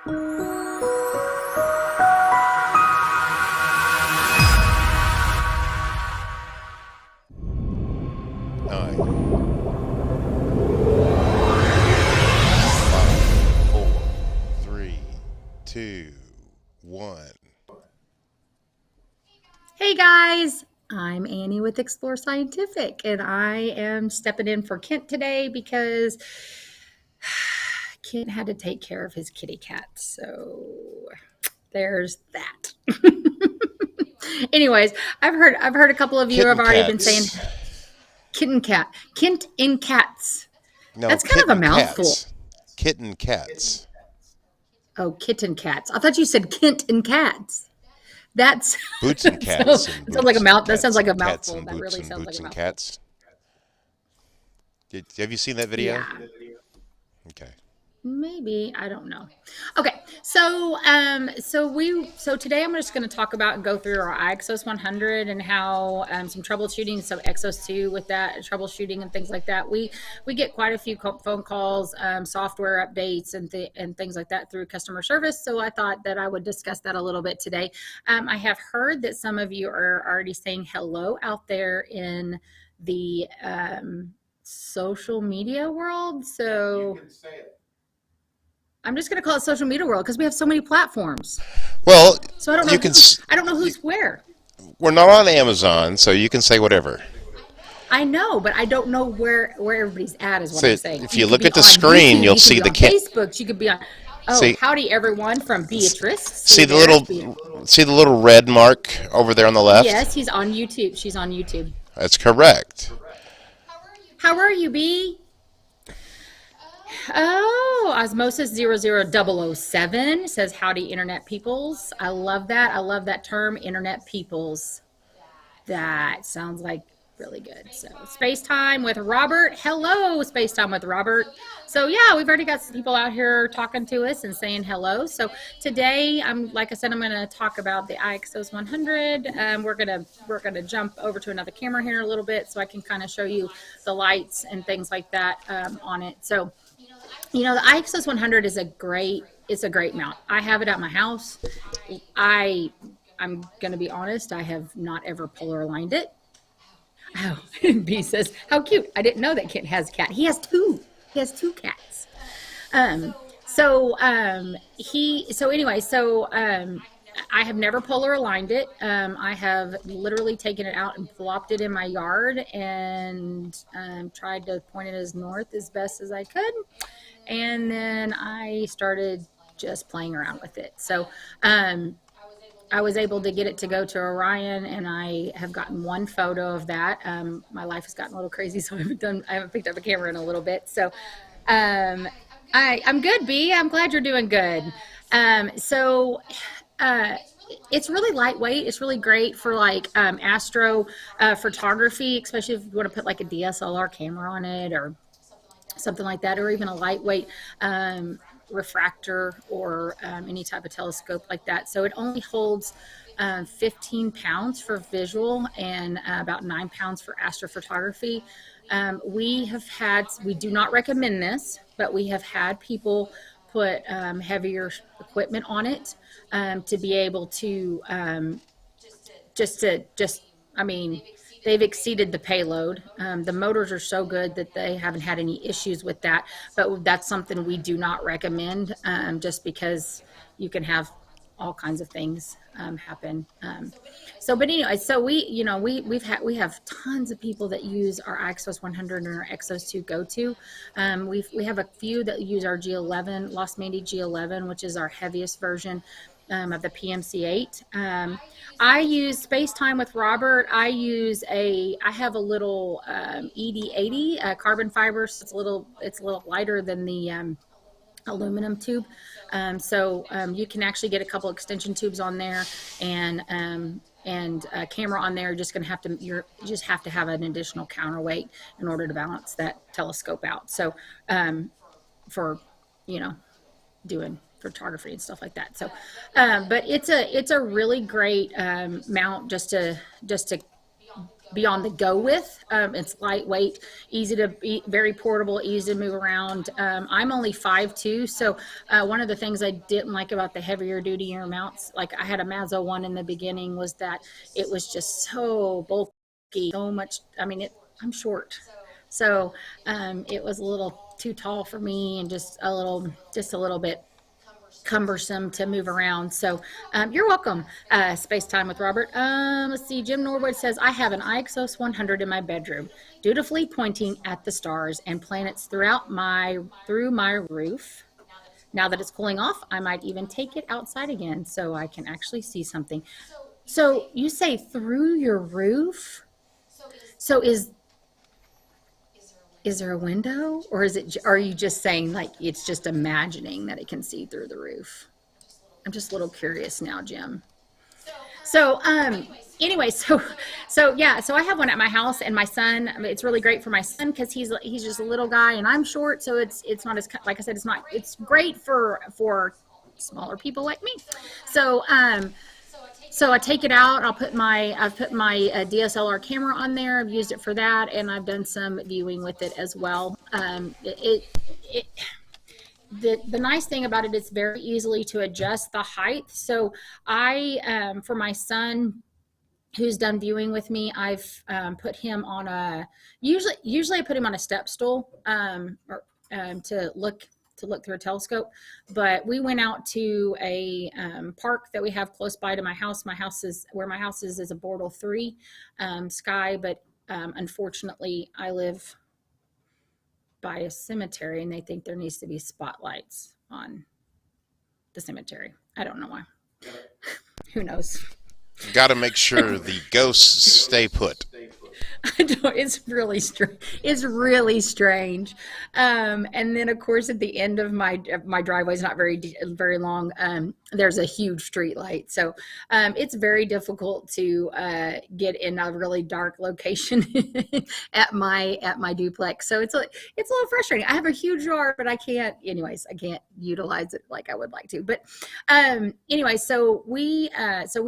Nine, 5, 4, 3, 2, 1. Hey guys, I'm Annie with Explore Scientific, and I am stepping in for Kent today because Kent had to take care of his kitty cat. So there's that. Anyways, I've heard a couple of you have Kitten already been saying cats. kitten cat, Kent in cats. No, That's kind of a kitten mouthful. cats. Kitten cats. Oh, kitten cats. I thought you said Kent and cats. That's Boots and so cats that and sounds like a boots mouth. and That sounds cats like a and cats mouthful. and That boots really and sounds like boots a and mouthful. cats. Have you seen that video? Yeah. Okay. Maybe, I don't know. Okay, so today I'm just going to talk about and go through our iXOS 100 and how some troubleshooting, some Exos 2 with that troubleshooting and things like that. We get quite a few phone calls, software updates, and things like that through customer service. So I thought that I would discuss that a little bit today. I have heard that some of you are already saying hello out there in the social media world. So I'm just going to call it social media world because we have so many platforms. Well, So I don't know you can. I don't know who's where. We're not on Amazon, so you can say whatever. I know, but I don't know where everybody's at is what So I'm saying. if You you could look be at the on screen, YouTube, you'll you could see be the on cat. Facebook, you could be on. Oh, See, howdy everyone from Beatrice. see the There's little red mark over there on the left. Yes, he's on YouTube. She's on YouTube. That's correct. How are you, B? Oh, Osmosis00007 says howdy internet peoples. I love that. I love that term, internet peoples. That sounds like really good. So Space Time with Robert. Hello, Space Time with Robert. So yeah, we've already got some people out here talking to us and saying hello. So today, like I said, I'm going to talk about the iXOS 100. We're gonna jump over to another camera here in a little bit so I can kind of show you the lights and things like that on it. So the iXOS 100 is a great mount. I have it at my house. I'm going to be honest, I have not ever polar aligned it. Oh, B says, how cute. I didn't know that Kent has a cat. He has two. He has two cats. I have never polar aligned it. I have literally taken it out and plopped it in my yard and tried to point it as north as best as I could. And then I started just playing around with it. So I was able to get it to go to Orion, and I have gotten one photo of that. My life has gotten a little crazy, so I haven't picked up a camera in a little bit. So I'm good, B. I'm glad you're doing good. It's really lightweight. It's really great for like astro photography, especially if you want to put like a DSLR camera on it or something like that, or even a lightweight refractor or any type of telescope like that. So it only holds 15 pounds for visual and about 9 pounds for astrophotography. We do not recommend this, but we have had people put heavier equipment on it to be able to they've exceeded the payload. The motors are so good that they haven't had any issues with that, but that's something we do not recommend just because you can have all kinds of things happen. But anyway, so we have tons of people that use our iXOS 100 and our Exos 2 Go-To. We have a few that use our G11, Lost Mandy G11, which is our heaviest version of the PMC8. I use Space Time with Robert. I have a little ED80 carbon fiber. So it's a little lighter than the aluminum tube. You can actually get a couple extension tubes on there and a camera on there. You just have to have an additional counterweight in order to balance that telescope out. So for doing photography and stuff like that. So but it's a really great mount just to be on the go with. It's lightweight, easy to be, very portable, easy to move around. I'm only 5'2", so one of the things I didn't like about the heavier duty mounts, like I had a Mazzo one in the beginning, was that it was just so bulky, so much. I mean, I'm short, so it was a little too tall for me, and just a little bit cumbersome to move around. So you're welcome. Space Time with Robert. Let's see. Jim Norwood says, I have an IXOS 100 in my bedroom, dutifully pointing at the stars and planets through my roof. Now that it's cooling off, I might even take it outside again so I can actually see something. So you say through your roof? So is there a window, or are you just saying like it's just imagining that it can see through the roof? I'm just a little curious now, Jim. So anyway, so I have one at my house, and my son, I mean, it's really great for my son because he's just a little guy and I'm short, so it's not as, like I said, it's great for smaller people like me. So so I take it out. I've put my DSLR camera on there. I've used it for that, and I've done some viewing with it as well. The nice thing about it, it's very easily to adjust the height. So for my son who's done viewing with me, I've put him on usually I put him on a step stool to look through a telescope. But we went out to a park that we have close by to my house. Where my house is a Bortle 3 sky, but unfortunately I live by a cemetery, and they think there needs to be spotlights on the cemetery. I don't know why. Who knows? Got to make sure the ghosts stay put. I don't, it's really strange. It's really strange. And then of course at the end of my driveway is not very long. There's a huge street light. So it's very difficult to get in a really dark location at my duplex. So it's a little frustrating. I have a huge yard, but I can't utilize it like I would like to. But anyway, so we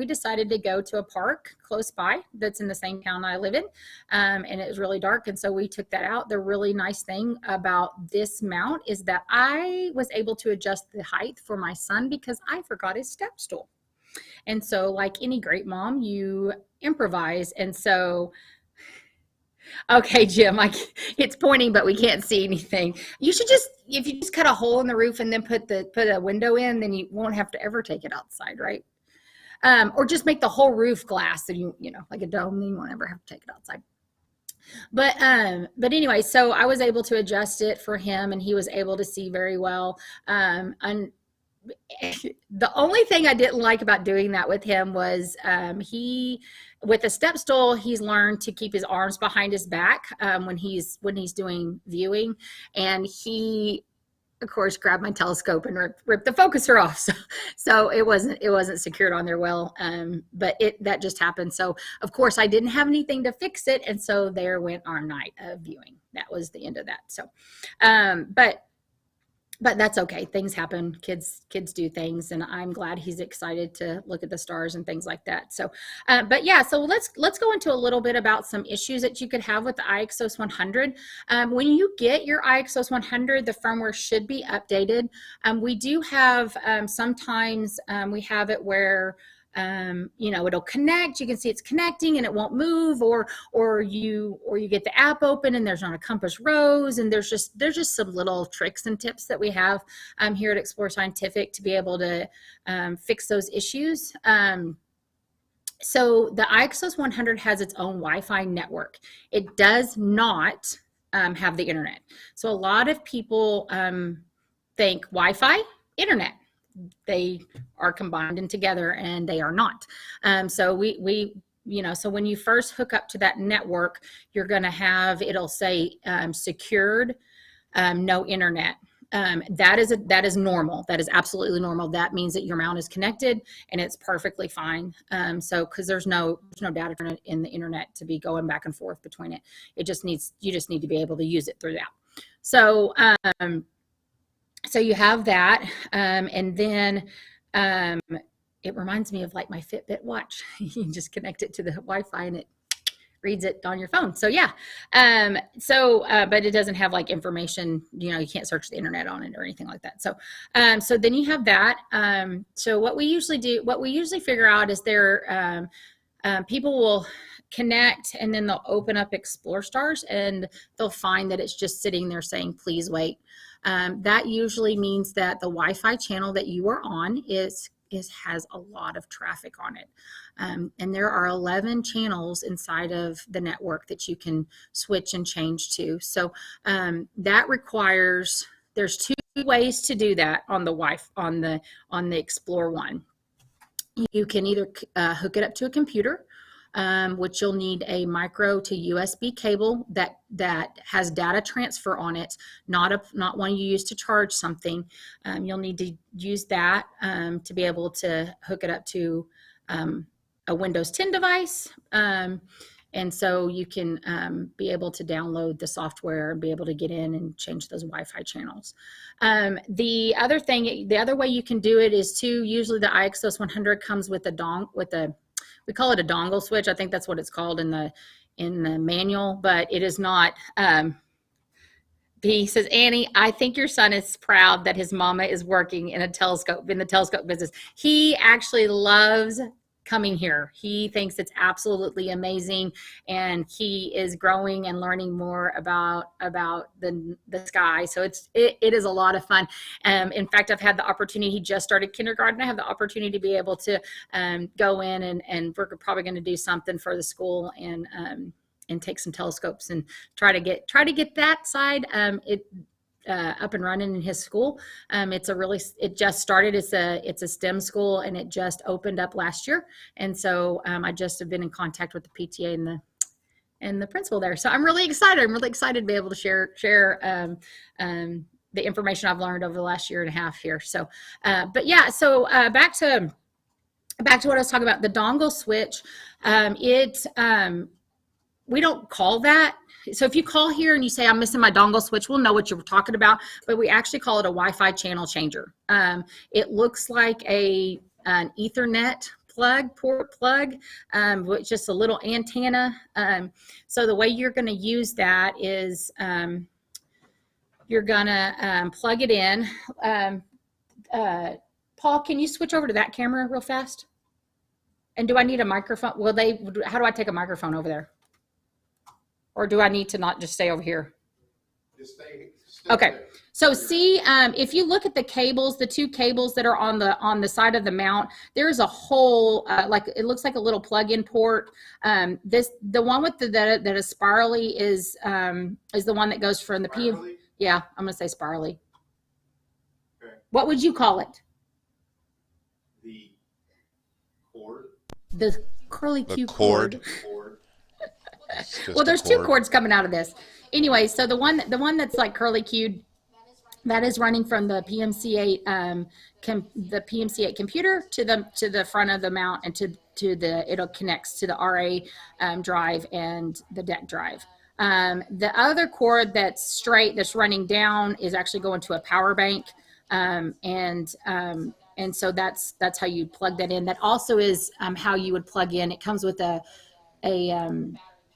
decided to go to a park close by that's in the same town I live in. And it was really dark, and so we took that out. The really nice thing about this mount is that I was able to adjust the height for my son because I forgot his step stool. And so, like any great mom, you improvise. And so, okay, Jim, it's pointing, but we can't see anything. You should if you just cut a hole in the roof and then put a window in, then you won't have to ever take it outside, right? Or just make the whole roof glass, and you like a dome, then you won't ever have to take it outside. But anyway, so I was able to adjust it for him, and he was able to see very well. And the only thing I didn't like about doing that with him was with a step stool, he's learned to keep his arms behind his back when he's doing viewing, and he, of course, grabbed my telescope and ripped the focuser off. So it wasn't secured on there well. But that just happened. So of course I didn't have anything to fix it. And so there went our night of viewing. That was the end of that. So, but that's okay. Things happen. Kids do things, and I'm glad he's excited to look at the stars and things like that. So, but yeah, so let's go into a little bit about some issues that you could have with the iXOS 100. When you get your iXOS 100, the firmware should be updated. We do have sometimes we have it where it'll connect. You can see it's connecting and it won't move, or you get the app open and there's not a compass rose, and there's just some little tricks and tips that we have here at Explore Scientific to be able to fix those issues. So the iXOS 100 has its own Wi-Fi network. It does not have the internet. So a lot of people think Wi-Fi, internet. They are combined and together, and they are not. So so when you first hook up to that network, you're going to have, it'll say secured, no internet. That is normal. That is absolutely normal. That means that your mount is connected and it's perfectly fine. So because there's no data in the internet to be going back and forth between it. You just need to be able to use it through that. So so you have that, and then it reminds me of like my Fitbit watch. You just connect it to the Wi-Fi and it reads it on your phone. So yeah. But it doesn't have like information, you can't search the internet on it or anything like that. So then you have that. So what we usually figure out is people will connect and then they'll open up Explore Stars and they'll find that it's just sitting there saying, please wait. That usually means that the Wi-Fi channel that you are on has a lot of traffic on it. And there are 11 channels inside of the network that you can switch and change to. So that requires, there's two ways to do that on the Wi-Fi, on the Explore one. You can either hook it up to a computer, which you'll need a micro to USB cable that has data transfer on it, not one you use to charge something. You'll need to use that to be able to hook it up to a Windows 10 device. And so you can be able to download the software and be able to get in and change those Wi-Fi channels. The other way you can do it is usually the iXOS 100 comes with we call it a dongle switch. I think that's what it's called in the manual, but it is not. He says, Annie, I think your son is proud that his mama is working in the telescope business. He actually loves coming here. He thinks it's absolutely amazing, and he is growing and learning more about the sky. So it is a lot of fun. In fact, I've had the opportunity. He just started kindergarten. I have the opportunity to be able to go in and we're probably going to do something for the school and take some telescopes and try to get that side up and running in his school. It just started. It's a STEM school, and it just opened up last year. And so I just have been in contact with the PTA and the principal there. So I'm really excited. I'm really excited to be able to share the information I've learned over the last year and a half here. So, but yeah, so back to what I was talking about, the dongle switch. We don't call that. So if you call here and you say, I'm missing my dongle switch, we'll know what you're talking about, but we actually call it a Wi-Fi channel changer. It looks like an Ethernet port plug, with just a little antenna. So the way you're going to use that is you're going to plug it in. Paul, can you switch over to that camera real fast? And do I need a microphone? How do I take a microphone over there? Or do I need to not just stay over here? Just stay okay. There. So see, if you look at the cables, the two cables that are on the side of the mount, there's a hole, like it looks like a little plug-in port. The one with that is spirally is the one that goes from the Spirally? Yeah, I'm gonna say spirally. Okay. What would you call it? The cord. The curly Q cord. Cord. Well, there's two cords coming out of this. Anyway, so the one that's like curly Q, that is running from the PMC8 the PMC8 computer to the front of the mount and it connects to the RA drive and the deck drive. The other cord that's straight that's running down is actually going to a power bank, and so that's how you plug that in. That also is how you would plug in. It comes with a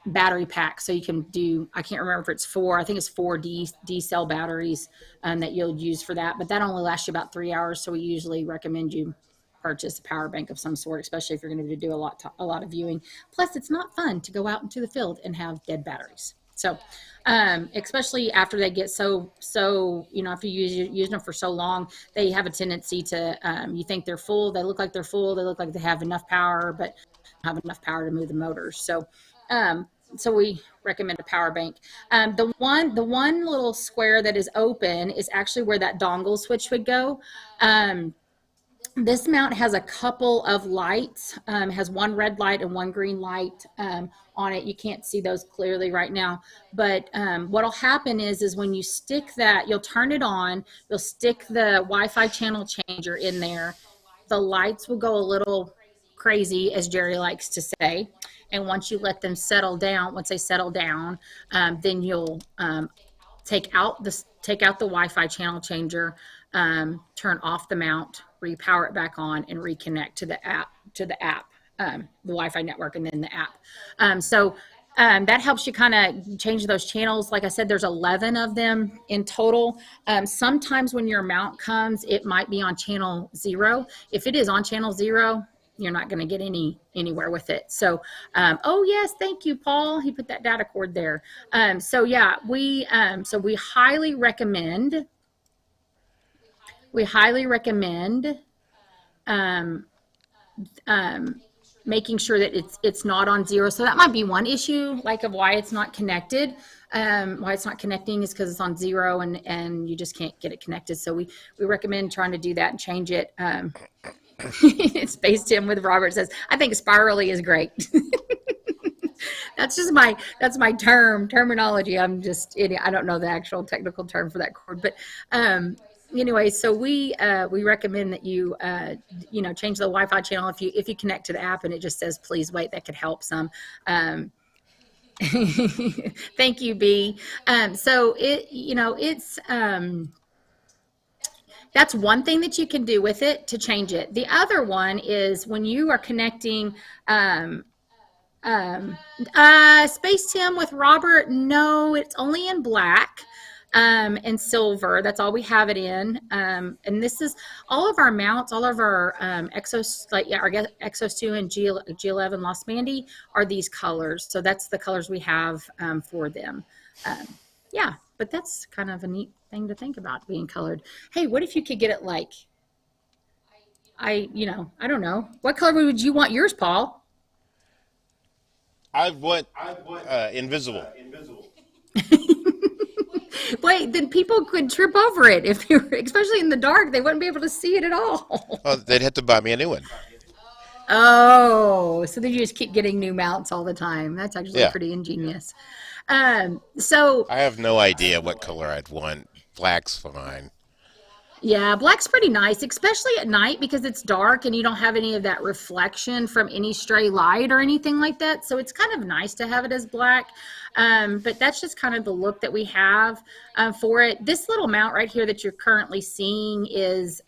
battery pack, so you can do, I can't remember if it's I think it's 4 D cell batteries that you'll use for that, but that only lasts you about 3 hours. So we usually recommend you purchase a power bank of some sort, especially if you're going to do a lot of viewing. Plus, it's not fun to go out into the field and have dead batteries. So especially after they get so after you use them for so long, they have a tendency to you think they're full, they look like they're full, they look like they have enough power, but don't have enough power to move the motors. So we recommend a power bank. The one little square that is open is actually where that dongle switch would go. This mount has a couple of lights, has one red light and one green light on it. You can't see those clearly right now, but what'll happen is when you stick that, you'll turn it on, you'll stick the Wi-Fi channel changer in there. The lights will go a little crazy, as Jerry likes to say. And once you let them settle down, then you'll take out the Wi-Fi channel changer, turn off the mount, repower it back on, and reconnect to the app, the Wi-Fi network, and then the app. So That helps you kind of change those channels. Like I said, there's 11 of them in total. Sometimes when your mount comes, it might be on channel 0. If it is on channel 0, you're not going to get anywhere with it. So, oh yes, thank you, Paul. He put that data cord there. So yeah, we highly recommend. We highly recommend um, making sure that it's not on 0. So that might be one issue, like of why it's not connected. Why it's not connecting is because it's on 0 and you just can't get it connected. So we recommend trying to do that and change it. Space Tim with Robert says, I think spirally is great. That's my terminology. I don't know the actual technical term for that cord, but anyway, so we recommend that you change the Wi-Fi channel if you connect to the app and it just says please wait. That could help some. Thank you, B. So it's that's one thing that you can do with it to change it. The other one is when you are connecting Space Tim with Robert. No, it's only in black and silver. That's all we have it in. And this is all of our mounts, all of our Exos, our Exos 2 and G11 Lost Mandy are these colors. So that's the colors we have for them. Yeah, but that's kind of a neat thing to think about, being colored. Hey, what if you could get it like, I don't know. What color would you want yours, Paul? I want invisible. Wait, then people could trip over it if they were, especially in the dark. They wouldn't be able to see it at all. Well, they'd have to buy me a new one. Oh, so then you just keep getting new mounts all the time. That's actually pretty ingenious. So I have no idea what color I'd want. Black's fine. yeah, black's pretty nice, especially at night because it's dark and you don't have any of that reflection from any stray light or anything like that. So it's kind of nice to have it as black. But that's just kind of the look that we have for it. This little mount right here that you're currently seeing is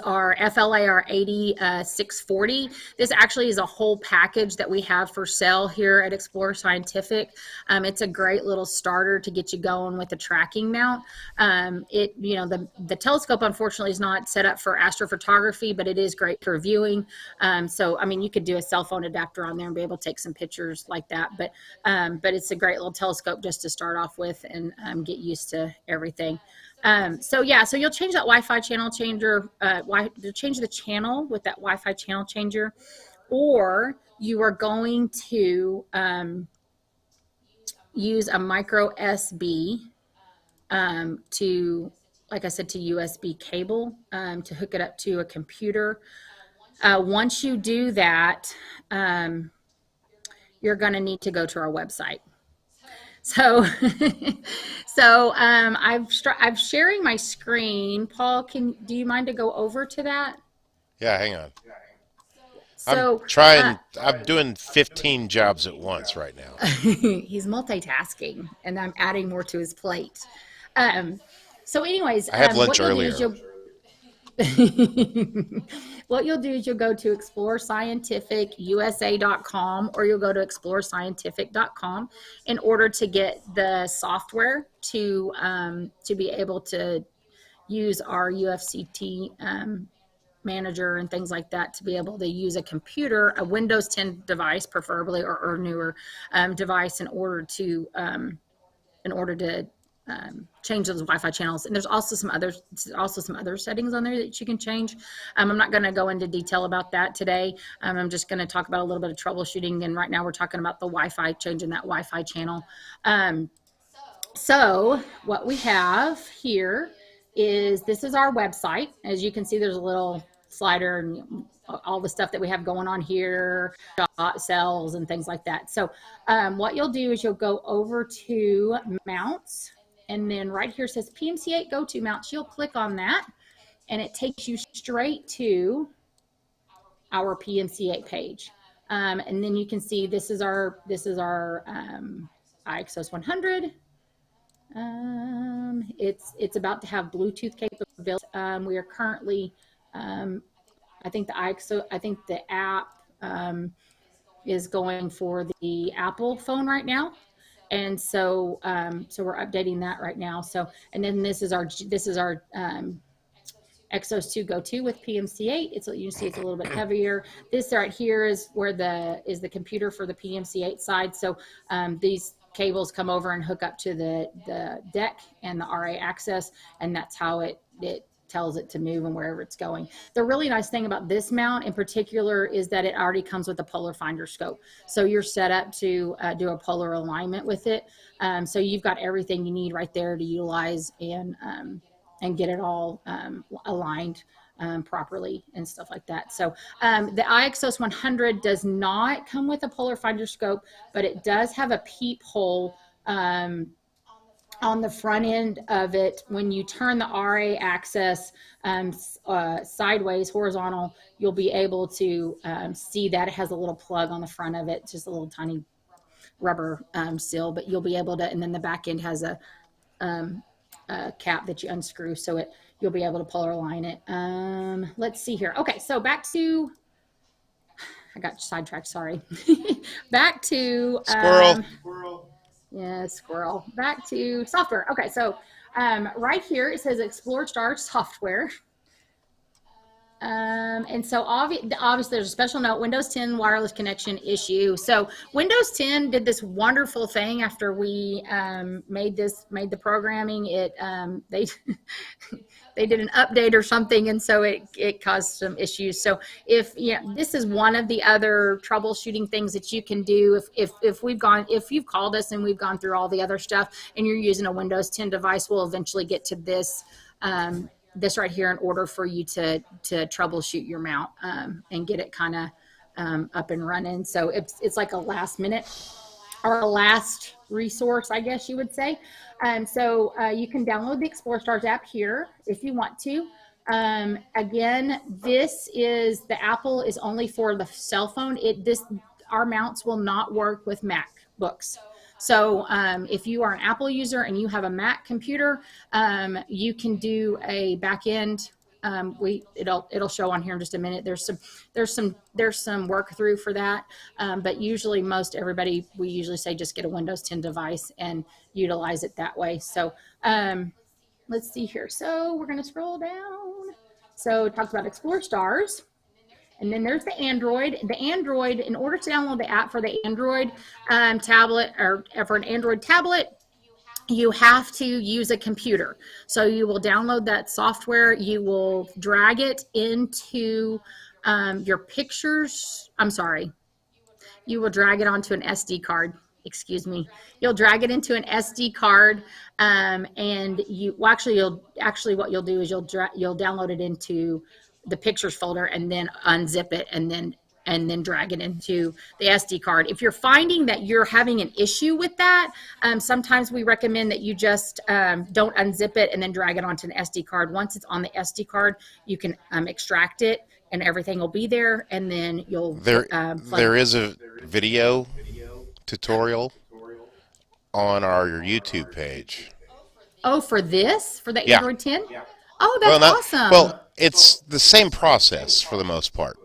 our FLAR 80 640. This actually is a whole package that we have for sale here at Explorer Scientific. It's a great little starter to get you going with a tracking mount. The telescope unfortunately is not set up for astrophotography, but it is great for viewing. So I mean, you could do a cell phone adapter on there and be able to take some pictures like that. But it's a great little telescope just to start off with and get used to everything. So you'll change that Wi-Fi channel changer, change the channel with that Wi-Fi channel changer, or you are going to use a micro SB like I said, to USB cable to hook it up to a computer. Once you do that, you're going to need to go to our website. So, I'm sharing my screen. Paul, do you mind to go over to that? Yeah, hang on. So, I'm doing 15 jobs at once right now. He's multitasking, and I'm adding more to his plate. So anyways, I had lunch earlier. What you'll do is you'll go to explorerscientificusa.com or you'll go to explorerscientific.com in order to get the software to be able to use our UFCT manager and things like that, to be able to use a computer, a Windows 10 device preferably, or newer device in order to change those Wi-Fi channels. And there's also some other settings on there that you can change. I'm not going to go into detail about that today. I'm just going to talk about a little bit of troubleshooting. And right now we're talking about the Wi-Fi, changing that Wi-Fi channel. So what we have here is, this is our website. As you can see, there's a little slider and all the stuff that we have going on here, cells and things like that. So what you'll do is you'll go over to mounts, and then right here says PMC8 go-to mounts. You'll click on that and it takes you straight to our PMC8 page. And then you can see this is our iXOS 100. It's about to have Bluetooth capability. We are currently, I think the app is going for the Apple phone right now. And so, so we're updating that right now. So, and then this is our Exos 2 Go 2 with PMC8. You see it's a little bit heavier. This right here is where the computer for the PMC8 side. So these cables come over and hook up to the deck and the RA access, and that's how it tells it to move and wherever it's going. The really nice thing about this mount in particular is that it already comes with a polar finder scope. So you're set up to do a polar alignment with it. So you've got everything you need right there to utilize and get it all aligned properly and stuff like that. So the iXOS 100 does not come with a polar finder scope, but it does have a peephole on the front end of it. When you turn the RA access sideways, horizontal, you'll be able to see that it has a little plug on the front of it, just a little tiny rubber seal, but you'll be able to, and then the back end has a cap that you unscrew, so you'll be able to polar align it. Let's see here. Okay, so back to, I got sidetracked, sorry. Back to Squirrel. Yeah, squirrel. Back to software. Okay, so right here it says Explore Stars software. And so obviously there's a special note, Windows 10 wireless connection issue. So Windows 10 did this wonderful thing after we made the programming. They they did an update or something, and so it caused some issues. So this is one of the other troubleshooting things that you can do. If you've called us and we've gone through all the other stuff and you're using a Windows 10 device, we'll eventually get to this right here in order for you to troubleshoot your mount and get it kind of up and running. So it's like a last minute or a last resource, I guess you would say. So you can download the Explore Stars app here if you want to. Again, the Apple is only for the cell phone. Our mounts will not work with MacBooks. So if you are an Apple user and you have a Mac computer, you can do a back end. It'll show on here in just a minute. There's some work through for that, but usually we usually say just get a Windows 10 device and utilize it that way. So let's see here. So we're going to scroll down. So it talks about Explore Stars. And then there's the Android. The Android, in order to download the app for the Android tablet or for an Android tablet, you have to use a computer. So you will download that software. You will drag it into your pictures. I'm sorry. You will drag it onto an SD card. Excuse me. You'll drag it into an SD card, and what you'll do is you'll download it into the pictures folder and then unzip it and then drag it into the SD card. If you're finding that you're having an issue with that, sometimes we recommend that you just don't unzip it and then drag it onto an SD card. Once it's on the SD card, you can extract it and everything will be there, and then you'll there is a video tutorial on our YouTube page. Oh, for the Yeah. Android 10? Oh, that's awesome. Well, it's the same process for the most part.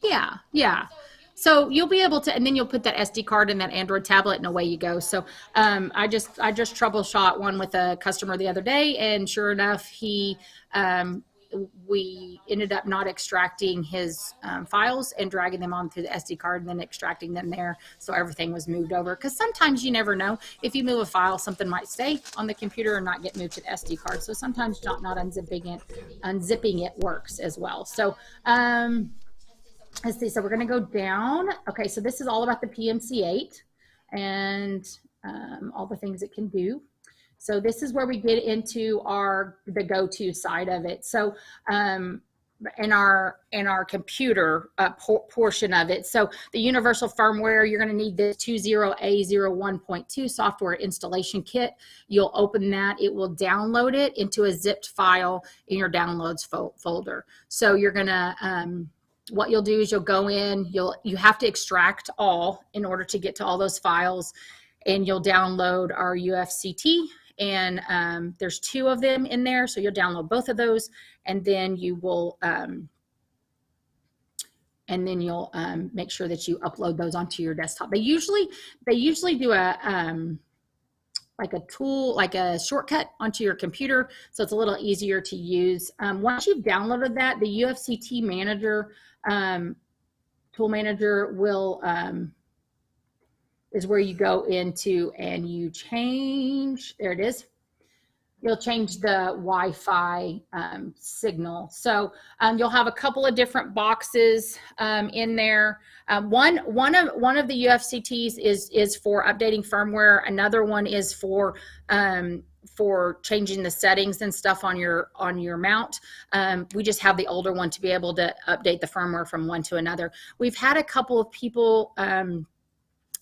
Yeah. So you'll be able to, and then you'll put that SD card in that Android tablet, and away you go. So I just troubleshot one with a customer the other day, and sure enough, we ended up not extracting his files and dragging them onto the SD card and then extracting them there. So everything was moved over. Because sometimes you never know. If you move a file, something might stay on the computer and not get moved to the SD card. So sometimes not unzipping it works as well. So let's see. So we're going to go down. Okay, so this is all about the PMC8 and all the things it can do. So this is where we get into the go-to side of it. So in our computer portion of it. So the universal firmware, you're going to need the 20A01.2 software installation kit. You'll open that. It will download it into a zipped file in your downloads folder. So you're going to what you'll do is you'll go in. You have to extract all in order to get to all those files, and you'll download our UFCT. And there's 2 of them in there, so you'll download both of those, and then you will and then you'll make sure that you upload those onto your desktop. They usually do a like a tool, like a shortcut onto your computer, so it's a little easier to use. Once you've downloaded that, the UFCT manager, tool manager will is where you go into and you change. There it is. You'll change the Wi-Fi signal. So you'll have a couple of different boxes in there. One of the UFCTs is for updating firmware. Another one is for changing the settings and stuff on your mount. We just have the older one to be able to update the firmware from one to another. We've had a couple of people.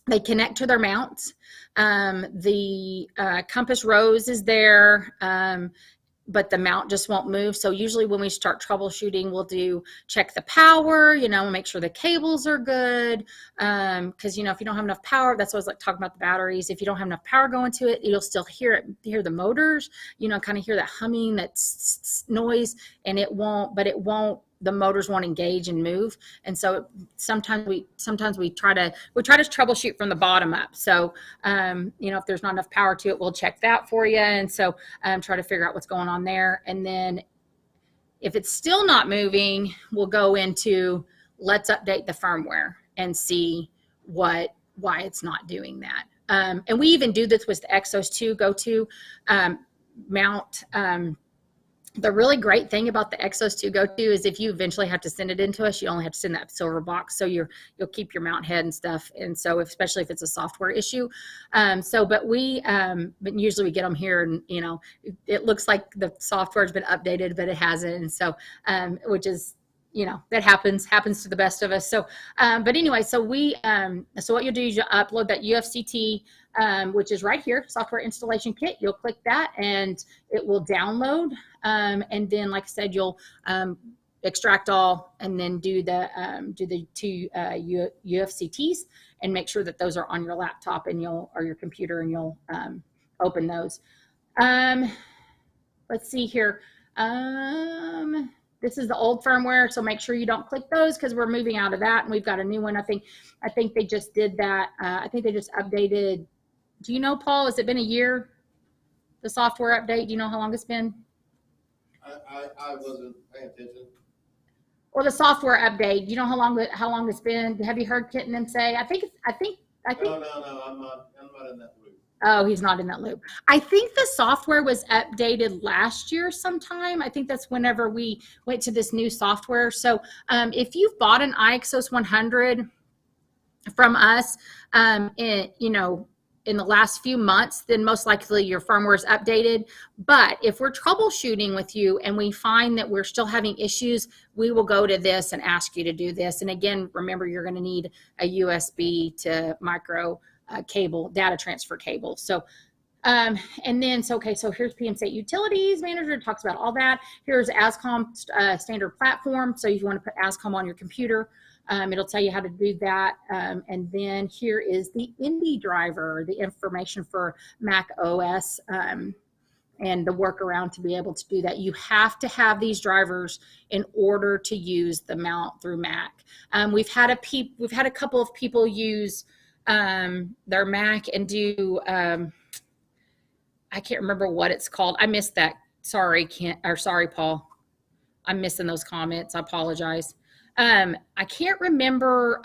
They connect to their mounts. The compass rose is there, but the mount just won't move. So usually when we start troubleshooting, we'll check the power, make sure the cables are good. Because, if you don't have enough power, that's what I was like talking about the batteries. If you don't have enough power going to it, you'll still hear the motors, kind of hear that humming, that noise, and the motors won't engage and move. And so sometimes we try to troubleshoot from the bottom up. So, if there's not enough power to it, we'll check that for you. And so try to figure out what's going on there. And then if it's still not moving, we'll go into let's update the firmware and see why it's not doing that. And we even do this with the Exos 2 Go-To mount. The really great thing about the Exos 2 Go-To is if you eventually have to send it into us, you only have to send that silver box. So you'll keep your mount head and stuff. And so especially if it's a software issue. But usually we get them here and, it looks like the software's been updated, but it hasn't. And so, which is, that happens to the best of us. So, but anyway, so what you'll do is you'll upload that UFCT, which is right here, software installation kit. You'll click that and it will download. And then, like I said, you'll extract all and then do the two UFCTs and make sure that those are on your laptop or your computer, and you'll open those. Let's see here. This is the old firmware, so make sure you don't click those because we're moving out of that and we've got a new one. I think they just did that. I think they just updated. Do you know, Paul, has it been a year, the software update? Do you know how long it's been? I wasn't paying attention. Or the software update. Do you know how long it's been? Have you heard Kit and them say? I think. No, I'm not in that loop. Oh, he's not in that loop. I think the software was updated last year sometime. I think that's whenever we went to this new software. So if you've bought an iExos 100 from us, in the last few months, then most likely your firmware is updated. But if we're troubleshooting with you and we find that we're still having issues, we will go to this and ask you to do this. And again, remember, you're going to need a USB to micro cable, data transfer cable. So, so here's PM State Utilities Manager. It talks about all that. Here's ASCOM standard platform. So if you want to put ASCOM on your computer, it'll tell you how to do that. And then here is the Indy driver, the information for Mac OS, and the workaround to be able to do that. You have to have these drivers in order to use the mount through Mac. We've had a couple of people use their Mac and do, I can't remember what it's called. I missed that. Sorry, Paul. I'm missing those comments. I apologize. I can't remember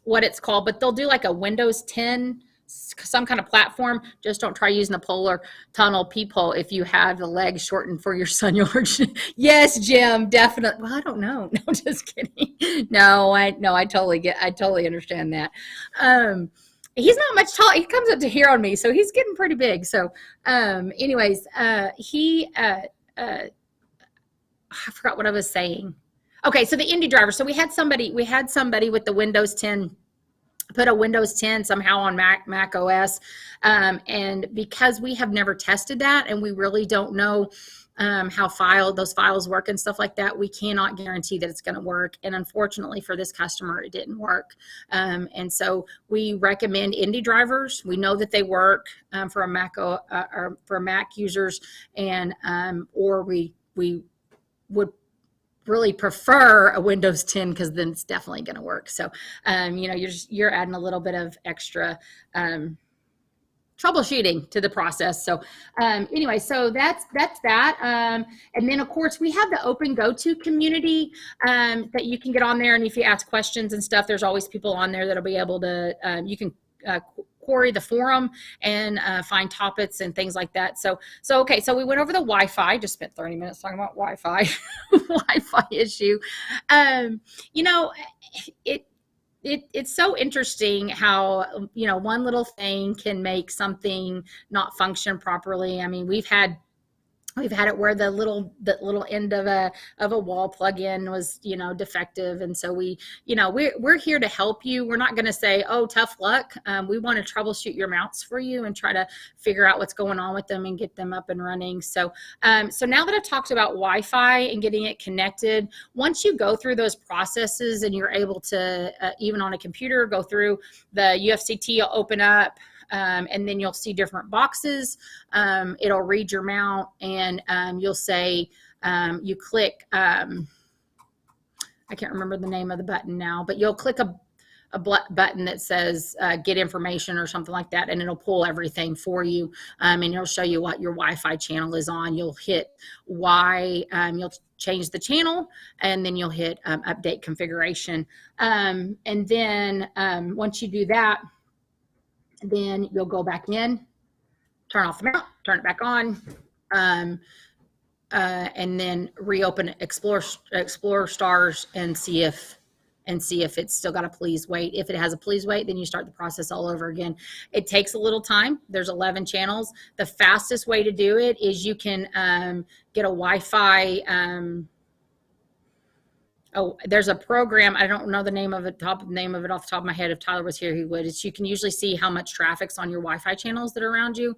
what it's called, but they'll do like a Windows 10, some kind of platform. Just don't try using the polar tunnel peephole if you have the legs shortened for your son, George. Yes, Jim, definitely. Well, I don't know. No, just kidding. No, I totally understand that. He's not much tall. He comes up to here on me, so he's getting pretty big. So, I forgot what I was saying. Okay, so the Indy driver. So we had somebody with the Windows 10, put a Windows 10 somehow on Mac OS, and because we have never tested that and we really don't know how those files work and stuff like that, we cannot guarantee that it's going to work. And unfortunately for this customer, it didn't work. And so we recommend Indy drivers. We know that they work for a Mac or for Mac users, and or we would really prefer a Windows 10 because then it's definitely going to work. So, you're adding a little bit of extra troubleshooting to the process. So anyway, so that's that. And then of course we have the open go-to community that you can get on there. And if you ask questions and stuff, there's always people on there that'll be able to, you can query the forum and find topics and things like that. So okay, so we went over the Wi-Fi, just spent 30 minutes talking about Wi-Fi, Wi-Fi issue. It's so interesting how, one little thing can make something not function properly. I mean, we've had it where the little end of a wall plug-in was, defective. And so we're here to help you. We're not going to say, oh, tough luck. We want to troubleshoot your mounts for you and try to figure out what's going on with them and get them up and running. So now that I've talked about Wi-Fi and getting it connected, once you go through those processes and you're able to, even on a computer, go through the UFCT, you'll open up, and then you'll see different boxes. It'll read your mount, and you'll say, you click, I can't remember the name of the button now, but you'll click a button that says get information or something like that, and it'll pull everything for you, and it'll show you what your Wi-Fi channel is on. You'll hit Y, you'll change the channel, and then you'll hit update configuration. And then once you do that, then you'll go back in, turn off the mount, turn it back on, and then reopen Explore Stars and see if it's still got a please wait. If it has a please wait, then you start the process all over again. It takes a little time. There's 11 channels. The fastest way to do it is you can get a Wi-Fi. There's a program. I don't know the name of it off the top of my head. If Tyler was here, he would. You can usually see how much traffic's on your Wi-Fi channels that are around you.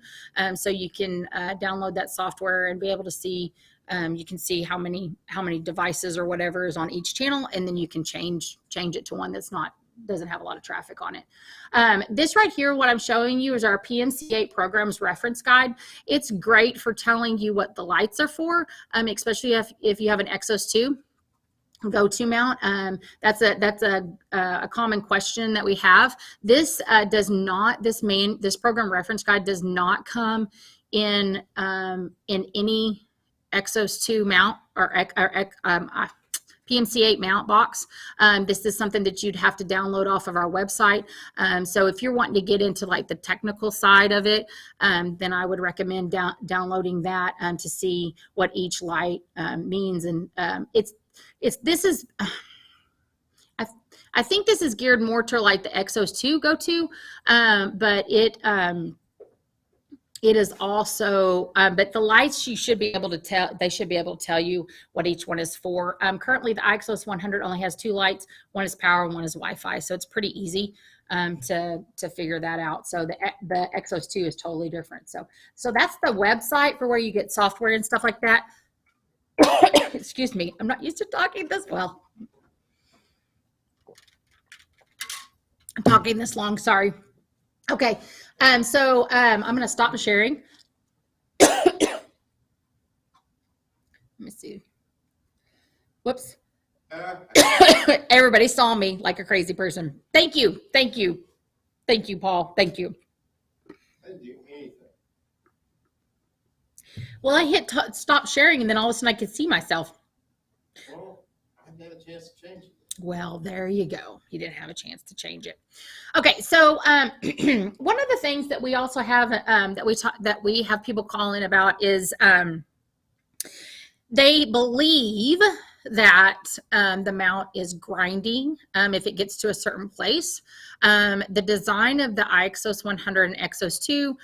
So you can download that software and be able to see. You can see how many devices or whatever is on each channel, and then you can change it to one doesn't have a lot of traffic on it. This right here, what I'm showing you is our PMC8 programs reference guide. It's great for telling you what the lights are for, especially if you have an Exos 2 go-to mount. That's a common question that we have. This this program reference guide does not come in any Exos 2 mount or PMC8 mount box. This is something that you'd have to download off of our website. So if you're wanting to get into like the technical side of it, then I would recommend downloading that to see what each light means. And I think this is geared more to like the Exos 2 go-to, but it is also, but the lights they should be able to tell you what each one is for. Currently the Exos 100 only has 2 lights. One is power and one is Wi-Fi. So it's pretty easy to figure that out. So the Exos 2 is totally different. So that's the website for where you get software and stuff like that. Excuse me, I'm not used to talking this well. I'm talking this long, sorry. Okay, so I'm going to stop sharing. Let me see. Whoops. Everybody saw me like a crazy person. Thank you, Paul. Thank you. Well, I hit stop sharing, and then all of a sudden I could see myself. Well, I didn't have a chance to change it. Well, there you go. You didn't have a chance to change it. Okay, so one of the things that we also have that we have people calling about is they believe that the mount is grinding if it gets to a certain place. The design of the iXOS 100 and Exos 2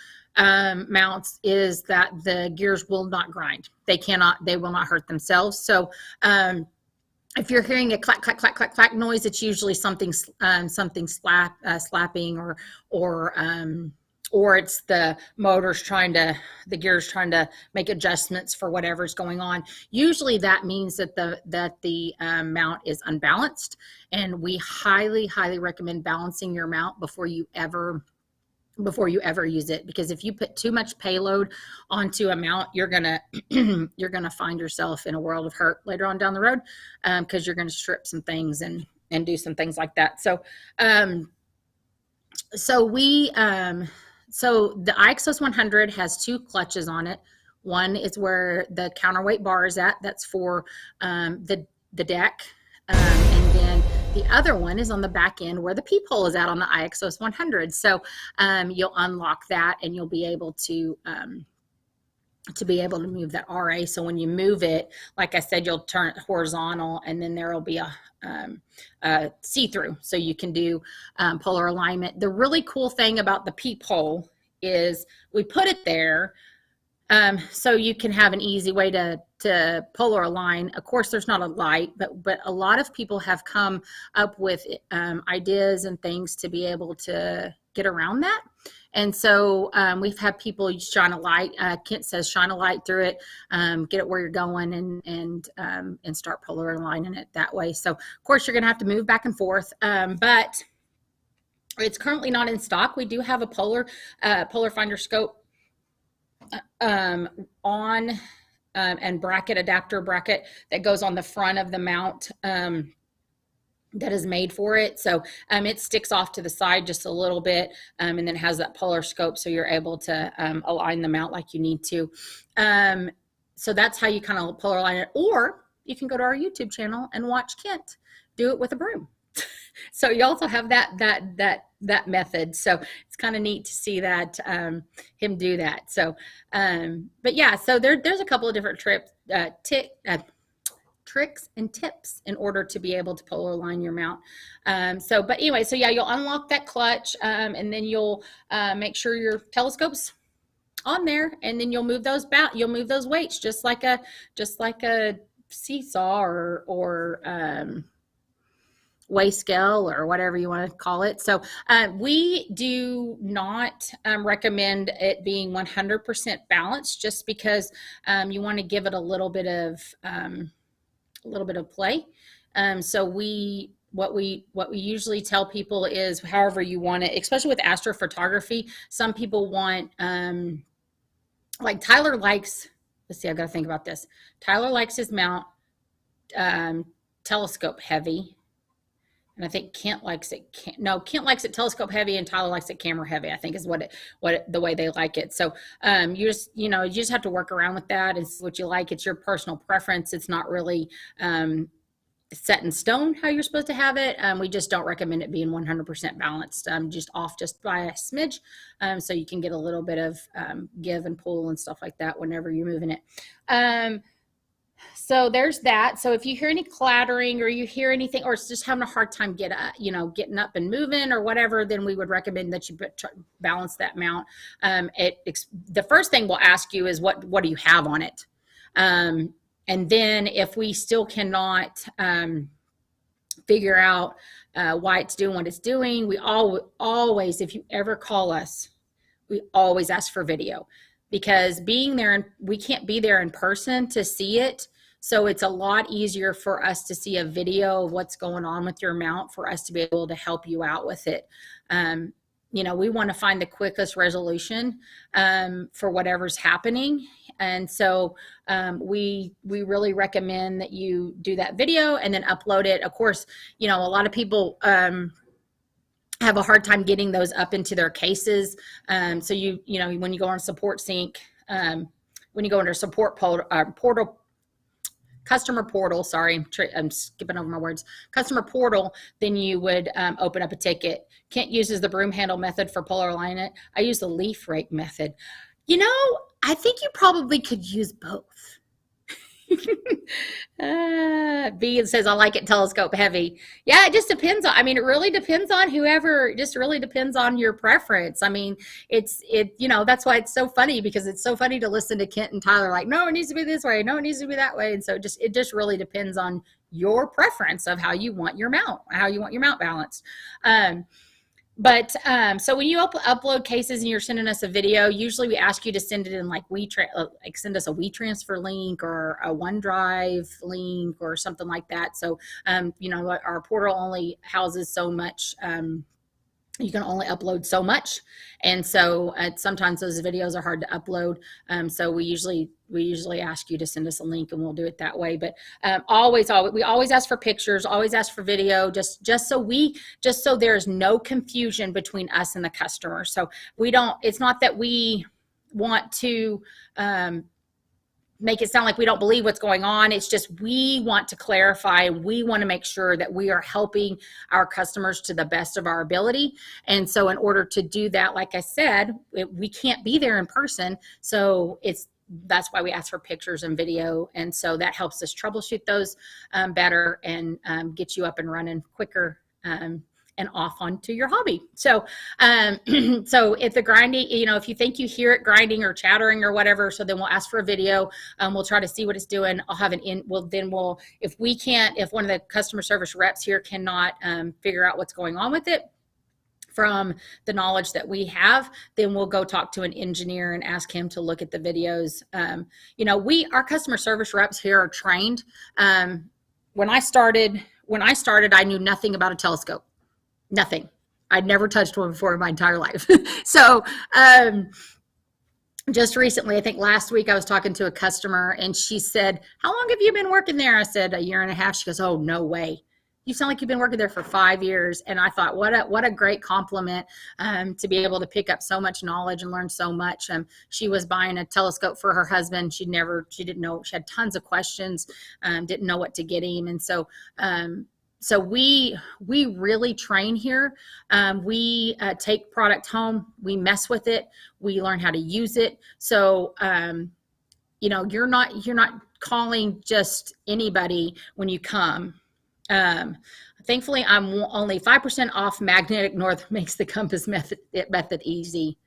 mounts is that the gears will not grind. They will not hurt themselves. So if you're hearing a clack, clack, clack, clack, clack noise, it's usually something slapping or it's the the gears trying to make adjustments for whatever's going on. Usually that means that the mount is unbalanced, and we highly, highly recommend balancing your mount before you ever before you ever use it, because if you put too much payload onto a mount, you're gonna you're gonna find yourself in a world of hurt later on down the road, because you're gonna strip some things and do some things like that. So so we so the IXOS 100 has two clutches on it. One is where the counterweight bar is at. That's for the deck. And then the other one is on the back end where the peephole is at on the IXOS 100. So you'll unlock that and you'll be able to move that RA. So when you move it, like I said, you'll turn it horizontal, and then there will be a see-through, so you can do polar alignment. The really cool thing about the peephole is we put it there so you can have an easy way to polar align. Of course, there's not a light, but a lot of people have come up with ideas and things to be able to get around that. And so we've had people shine a light. Kent says shine a light through it, get it where you're going, and start polar aligning it that way. So of course you're going to have to move back and forth, but it's currently not in stock. We do have a polar finder scope on and adapter bracket that goes on the front of the mount. That is made for it. So it sticks off to the side just a little bit, and then has that polar scope, so you're able to align the mount like you need to. So that's how you kind of polar align it. Or you can go to our YouTube channel and watch Kent do it with a broom. So you also have that method. So it's kind of neat to see that him do that. So but yeah, so there's a couple of different tricks and tips in order to be able to polar align your mount. But anyway, so yeah, you'll unlock that clutch, and then you'll make sure your telescope's on there, and then you'll move those weights just like a seesaw or weigh scale or whatever you want to call it. So we do not recommend it being 100% balanced, just because you want to give it a little bit of play. So what we usually tell people is however you want it, especially with astrophotography. Some people want, like Tyler likes, let's see, I've got to think about this. Tyler likes his mount telescope heavy. And I think Kent likes it. Kent likes it telescope heavy, and Tyler likes it camera heavy, I think is the way they like it. So you just have to work around with that. It's what you like. It's your personal preference. It's not really set in stone how you're supposed to have it. We just don't recommend it being 100% balanced, just off just by a smidge, so you can get a little bit of give and pull and stuff like that whenever you're moving it. So there's that. So if you hear any clattering, or you hear anything, or it's just having a hard time getting up and moving or whatever, then we would recommend that you balance that mount. The first thing we'll ask you is what do you have on it? And then if we still cannot figure out why it's doing what it's doing, we always, if you ever call us, we always ask for video. Because being there, and we can't be there in person to see it, so it's a lot easier for us to see a video of what's going on with your mount, for us to be able to help you out with it. We want to find the quickest resolution for whatever's happening, and so we really recommend that you do that video and then upload it. Of course, a lot of people have a hard time getting those up into their cases. So when you go on support sync, when you go under support portal, customer portal, sorry, I'm skipping over my words, customer portal, then you would open up a ticket. Kent uses the broom handle method for polar alignment. I use the leaf rake method. I think you probably could use both. B says, I like it telescope heavy. Yeah, it just depends on, it really depends on whoever, just really depends on your preference. That's why it's so funny, because it's so funny to listen to Kent and Tyler like, no, it needs to be this way. No, it needs to be that way. And so it just really depends on your preference of how you want your mount balanced. So when you upload cases and you're sending us a video, usually we ask you to send it in send us a WeTransfer link or a OneDrive link or something like that. So, our portal only houses so much you can only upload so much, and so sometimes those videos are hard to upload. So we usually ask you to send us a link, and we'll do it that way. But we always ask for pictures, always ask for video, just so there's no confusion between us and the customer. So we don't. It's not that we want to make it sound like we don't believe what's going on. It's just we want to clarify. We want to make sure that we are helping our customers to the best of our ability. And so in order to do that, like I said, we can't be there in person. So that's why we ask for pictures and video. And so that helps us troubleshoot those better and get you up and running quicker and off onto your hobby. So, so if the grinding, if you think you hear it grinding or chattering or whatever, so then we'll ask for a video. We'll try to see what it's doing. I'll have if one of the customer service reps here cannot figure out what's going on with it from the knowledge that we have, then we'll go talk to an engineer and ask him to look at the videos. Our customer service reps here are trained. When I started, I knew nothing about a telescope. Nothing. I'd never touched one before in my entire life. So just recently, I think last week, I was talking to a customer and she said, "How long have you been working there?" I said, "1.5 years." She goes, "Oh, no way. You sound like you've been working there for 5 years." And I thought, what a great compliment to be able to pick up so much knowledge and learn so much. She was buying a telescope for her husband. She didn't know, she had tons of questions, didn't know what to get him. And so we really train here. We take product home, we mess with it, we learn how to use it. So you're not calling just anybody when you come. Thankfully, I'm only 5% off Magnetic North makes the compass method easy.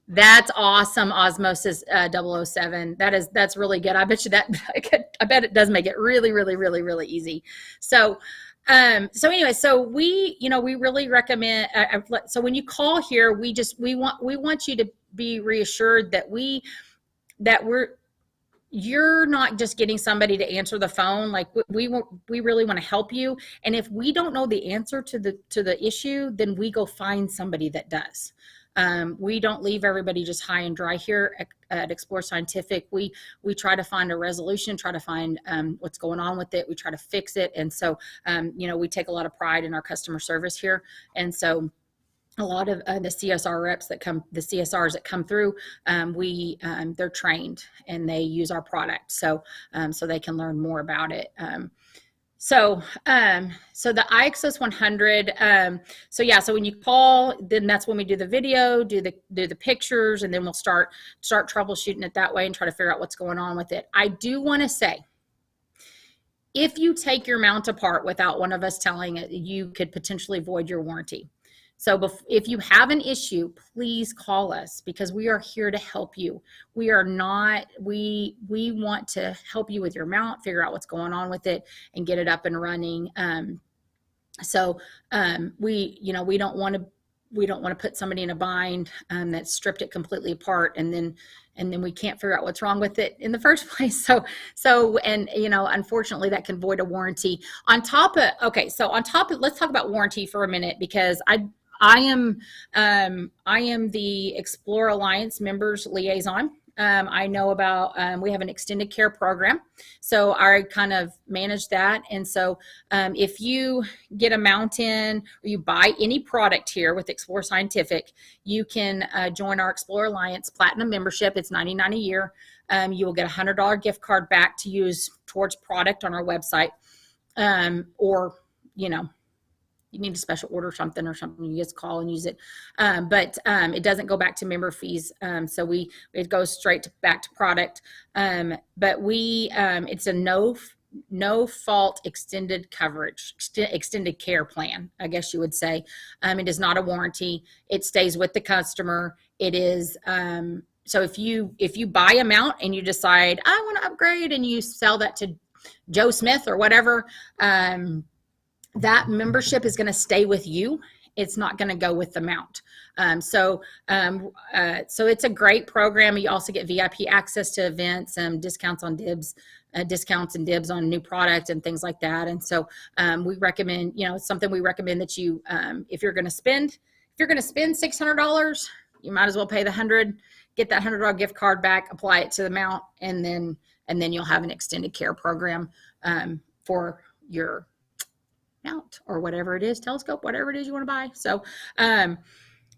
That's awesome, Osmosis 007. That's really good. I bet you I bet it does make it really, really, really, really easy. So anyway, so we really recommend, so when you call here, we want you to be reassured that you're not just getting somebody to answer the phone. Like we really want to help you. And if we don't know the answer to the issue, then we go find somebody that does. We don't leave everybody just high and dry here at Explore Scientific. We try to find a resolution, try to find what's going on with it. We try to fix it. And so, we take a lot of pride in our customer service here. And so a lot of the CSR reps the CSRs that come through, they're trained and they use our product. So they can learn more about it. So the iXOS 100, so when you call, then that's when we do the video, do the pictures, and then we'll start troubleshooting it that way and try to figure out what's going on with it. I do want to say, if you take your mount apart without one of us telling it, you could potentially void your warranty. So if you have an issue, please call us, because we are here to help you. We want to help you with your mount, figure out what's going on with it, and get it up and running. We don't want to put somebody in a bind that stripped it completely apart, and then we can't figure out what's wrong with it in the first place. Unfortunately, that can void a warranty. Let's talk about warranty for a minute, because I am the Explore Alliance members liaison. I know about, we have an extended care program, so I kind of manage that. And so if you get a mount in, or you buy any product here with Explore Scientific, you can join our Explore Alliance Platinum membership. It's $99 a year. You will get a $100 gift card back to use towards product on our website, or you need a special order something, you just call and use it. But it doesn't go back to member fees. So it goes straight back to product. But it's a no fault extended coverage, extended care plan, I guess you would say. It is not a warranty. It stays with the customer. It is, so if you buy a mount and you decide, I want to upgrade, and you sell that to Joe Smith or whatever, that membership is going to stay with you. It's not going to go with the mount. So it's a great program. You also get VIP access to events and discounts and dibs on new product and things like that. And so we recommend, it's something we recommend that you, if you're going to spend you're going to spend $600, you might as well pay the 100, get that $100 gift card back, apply it to the mount, and then you'll have an extended care program for your mount or whatever it is, telescope, whatever it is you want to buy. So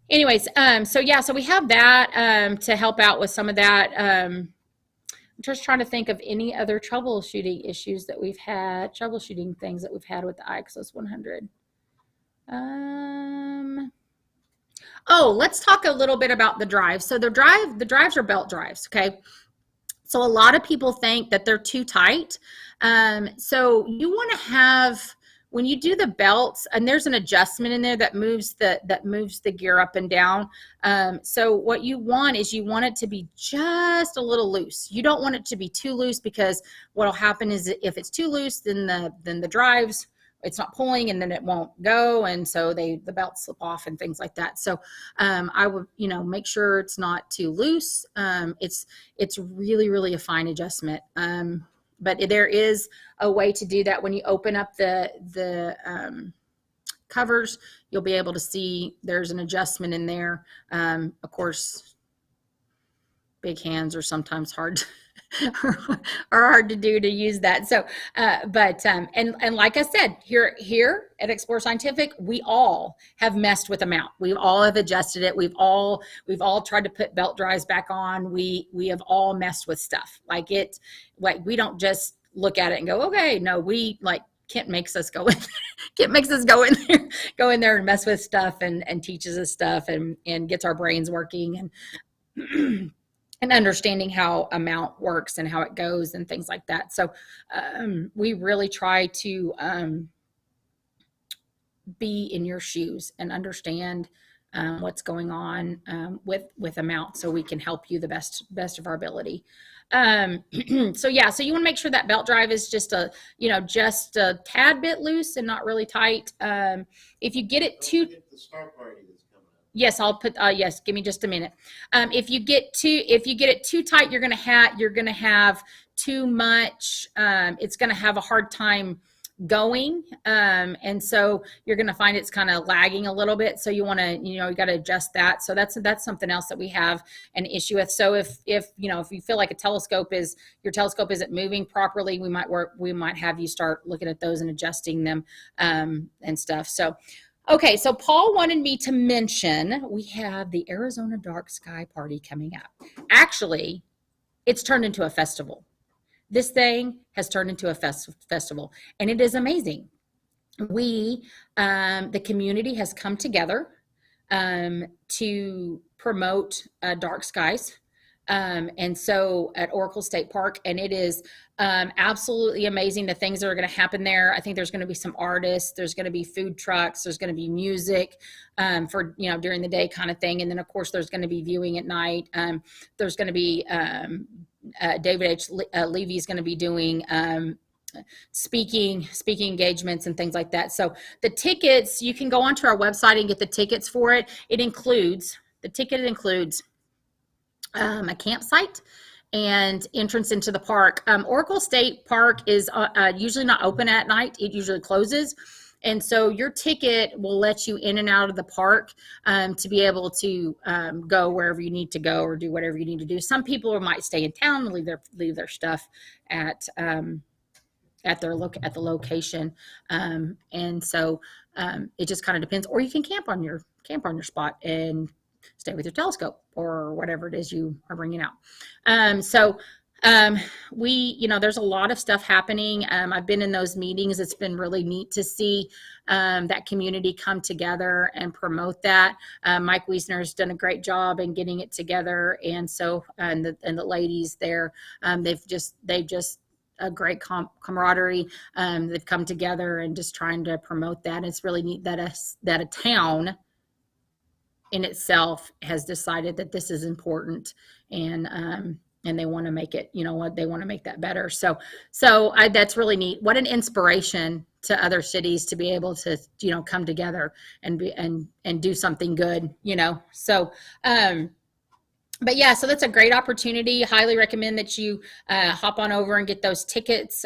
anyways, so we have that to help out with some of that. I'm just trying to think of any other troubleshooting issues that we've had, troubleshooting things that we've had with the iXOS 100. Oh, let's talk a little bit about the drives. So the drives are belt drives, okay? So a lot of people think that they're too tight. So you want to have, when you do the belts, and there's an adjustment in there that moves the gear up and down. So what you want is you want it to be just a little loose. You don't want it to be too loose, because what'll happen is if it's too loose, then the drives, it's not pulling, and then it won't go, and so the belts slip off and things like that. So I would make sure it's not too loose. It's really a fine adjustment. But there is a way to do that. When you open up the covers, you'll be able to see there's an adjustment in there. Of course, big hands are sometimes hard are hard to do, to use that. So, and like I said, here at Explore Scientific, we all have messed with a mount. We all have adjusted it. We've all tried to put belt drives back on. We have all messed with stuff like we don't just look at it and go, okay, no, we Kent makes us go in there. Kent makes us go in there and mess with stuff and teaches us stuff and gets our brains working and and understanding how a mount works and how it goes and things like that. So we really try to be in your shoes and understand what's going on with a mount, so we can help you the best of our ability. So yeah, so you want to make sure that belt drive is just a tad bit loose and not really tight. If you get it too, The star party that's coming up. yes, I'll put yes, give me just a minute. If you get it too tight, you're gonna have too much. It's gonna have a hard time going, and so you're going to find it's kind of lagging a little bit. So you want to, you got to adjust that. So that's something else that we have an issue with. So if you feel like your telescope isn't moving properly, we might have you start looking at those and adjusting them and stuff. So okay, so Paul wanted me to mention we have the Arizona Dark Sky Party coming up. Actually, it's turned into a festival. This thing has turned into a festival, and it is amazing. We, the community, has come together to promote dark skies, and so at Oracle State Park, and it is absolutely amazing the things that are going to happen there. I think there's going to be some artists, there's going to be food trucks, there's going to be music for during the day kind of thing, and then of course there's going to be viewing at night. There's going to be David H. Levy is going to be doing speaking engagements and things like that. So the tickets, you can go onto our website and get the tickets for it. The ticket includes a campsite and entrance into the park. Oracle State Park is usually not open at night. It usually closes. And so your ticket will let you in and out of the park to be able to go wherever you need to go or do whatever you need to do. Some people might stay in town and leave their stuff at the location, and so it just kind of depends. Or you can camp on your spot and stay with your telescope or whatever it is you are bringing out. There's a lot of stuff happening. I've been in those meetings. It's been really neat to see that community come together and promote that. Mike Wiesner has done a great job in getting it together. And so, and the ladies there, they've just a great camaraderie. They've come together and just trying to promote that. And it's really neat that a town in itself has decided that this is important, and they want to make it, they want to make that better. So that's really neat. What an inspiration to other cities to be able to, come together and do something good, So, but yeah, so that's a great opportunity. Highly recommend that you hop on over and get those tickets.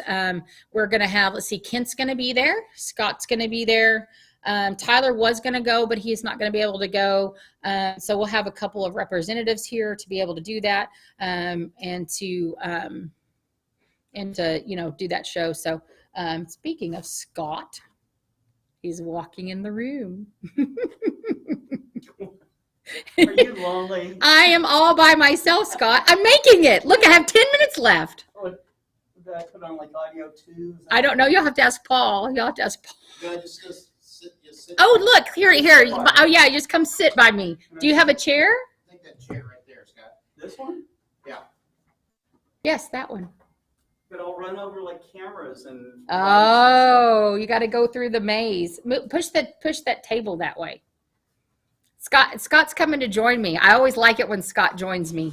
We're going to have, let's see, Kent's going to be there. Scott's going to be there. Tyler was going to go, but he's not going to be able to go. So we'll have a couple of representatives here to be able to do that, and to do that show. So speaking of Scott, he's walking in the room. Are you lonely? I am all by myself, Scott. I'm making it. Look, I have 10 minutes left. Oh, did I put on like audio too? I don't know. You'll have to ask Paul. You'll have to ask Paul. Yeah, just sit. Oh, look, here. Oh, yeah, just come sit by me. Do you have a chair? I think that chair right there, Scott. This one? Yeah. Yes, that one. But I'll run over like cameras and. Oh, you got to go through the maze. Push that table that way. Scott's coming to join me. I always like it when Scott joins me.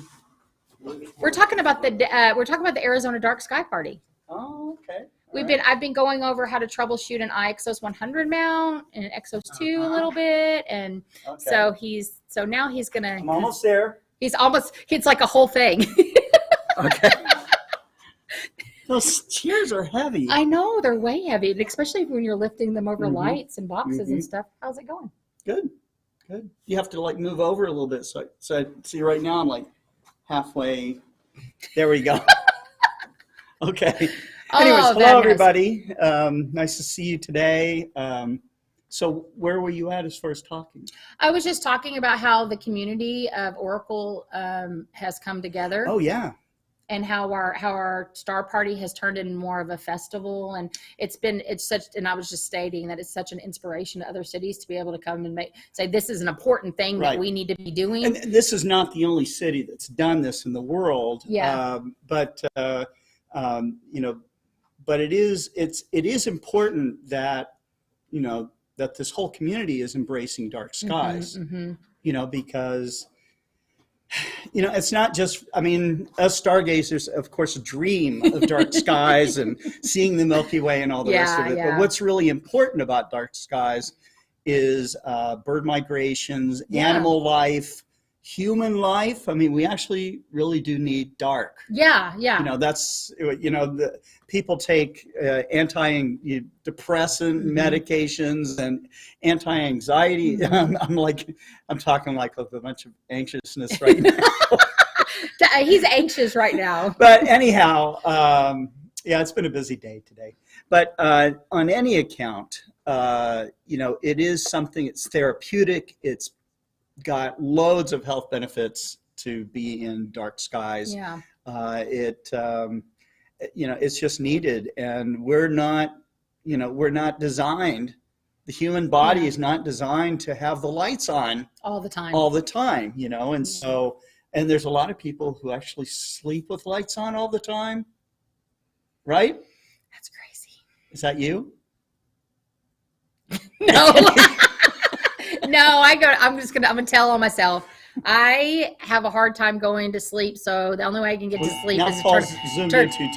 We're talking about the Arizona Dark Sky Party. Oh, okay. I've been going over how to troubleshoot an iXOS 100 mount and an Exos 2 a little bit, and okay. so now he's gonna. I'm almost there. It's like a whole thing. Okay. Those chairs are heavy. I know they're way heavy, and especially when you're lifting them over lights and boxes and Mhm. stuff. How's it going? Good. You have to like move over a little bit. So see right now I'm like halfway. There we go. Okay. Anyways, hello everybody. Nice to see you today. So where were you at as far as talking? I was just talking about how the community of Oracle has come together. Oh yeah. And how our Star Party has turned into more of a festival, and and I was just stating that it's such an inspiration to other cities to be able to come and say this is an important thing that we need to be doing. And this is not the only city that's done this in the world. Yeah. But it is important that that this whole community is embracing dark skies. Because. It's not just, us stargazers, of course, dream of dark skies and seeing the Milky Way and all the rest of it. Yeah. But what's really important about dark skies is bird migrations, animal life, human life. We actually really do need dark. Yeah. The people take antidepressant medications and anti-anxiety. I'm talking like with a bunch of anxiousness right now. He's anxious right now. But anyhow, it's been a busy day today. But on any account, it is something. It's therapeutic. It's got loads of health benefits to be in dark skies. Yeah. It's just needed, and we're not designed. The human body is not designed to have the lights on all the time. And so, and there's a lot of people who actually sleep with lights on all the time, right? That's crazy. Is that you? No. No, I'm gonna tell on myself. I have a hard time going to sleep, so the only way I can get to sleep is to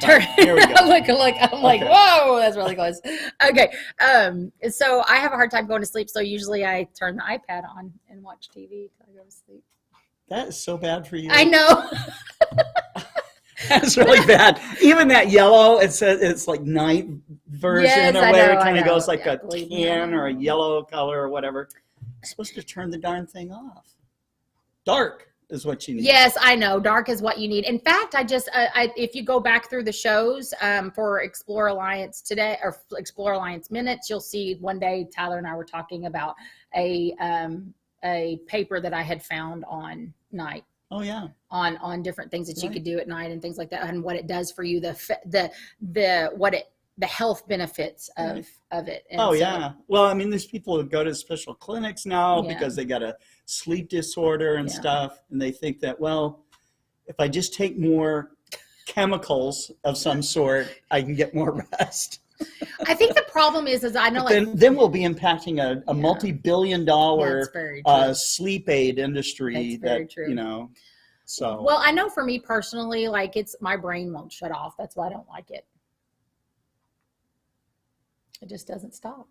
turn. Here we go. Look. I'm like, whoa, that's really close. Okay. So I have a hard time going to sleep, so usually I turn the iPad on and watch TV till I go to sleep. That is so bad for you. I know. That's really bad. Even that yellow, it says it's like night version or whatever. It kind of goes like a tan or a yellow color or whatever. You're supposed to turn the darn thing off. Dark is what you need. Yes, I know. Dark is what you need. In fact, if you go back through the shows for Explore Alliance today or Explore Alliance Minutes, you'll see one day Tyler and I were talking about a paper that I had found on night. Oh yeah. On different things that you could do at night and things like that, and what it does for you, the health benefits of it. And yeah. Well, there's people who go to special clinics now because they got a sleep disorder and stuff, and they think that, well, if I just take more chemicals of some sort, I can get more rest. I think the problem is I know, then we'll be impacting a multi-billion-dollar sleep aid industry. That's very true. So. Well, I know for me personally, my brain won't shut off. That's why I don't like it. It just doesn't stop.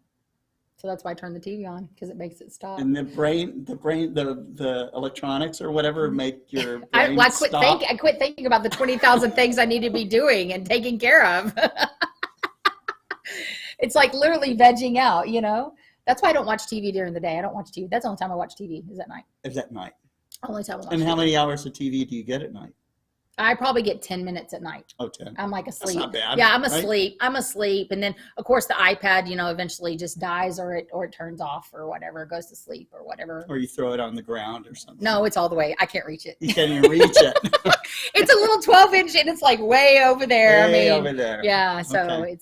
So that's why I turn the TV on, because it makes it stop. And the electronics or whatever make your brain stop. I quit thinking about the 20,000 things I need to be doing and taking care of. It's like literally vegging out, That's why I don't watch TV during the day. I don't watch TV. That's the only time I watch TV is at night. Is at night. Only time I watch And how TV. many hours of TV do you get at night? I probably get 10 minutes at night. Oh, 10. I'm like asleep. That's not bad. Yeah, I'm right? asleep. I'm asleep. And then of course the iPad, eventually just dies or it turns off or whatever, goes to sleep or whatever. Or you throw it on the ground or something. No, it's all the way. I can't reach it. You can't even reach it. It's a little 12-inch and it's like way over there. Way I mean, over there. yeah. So Okay.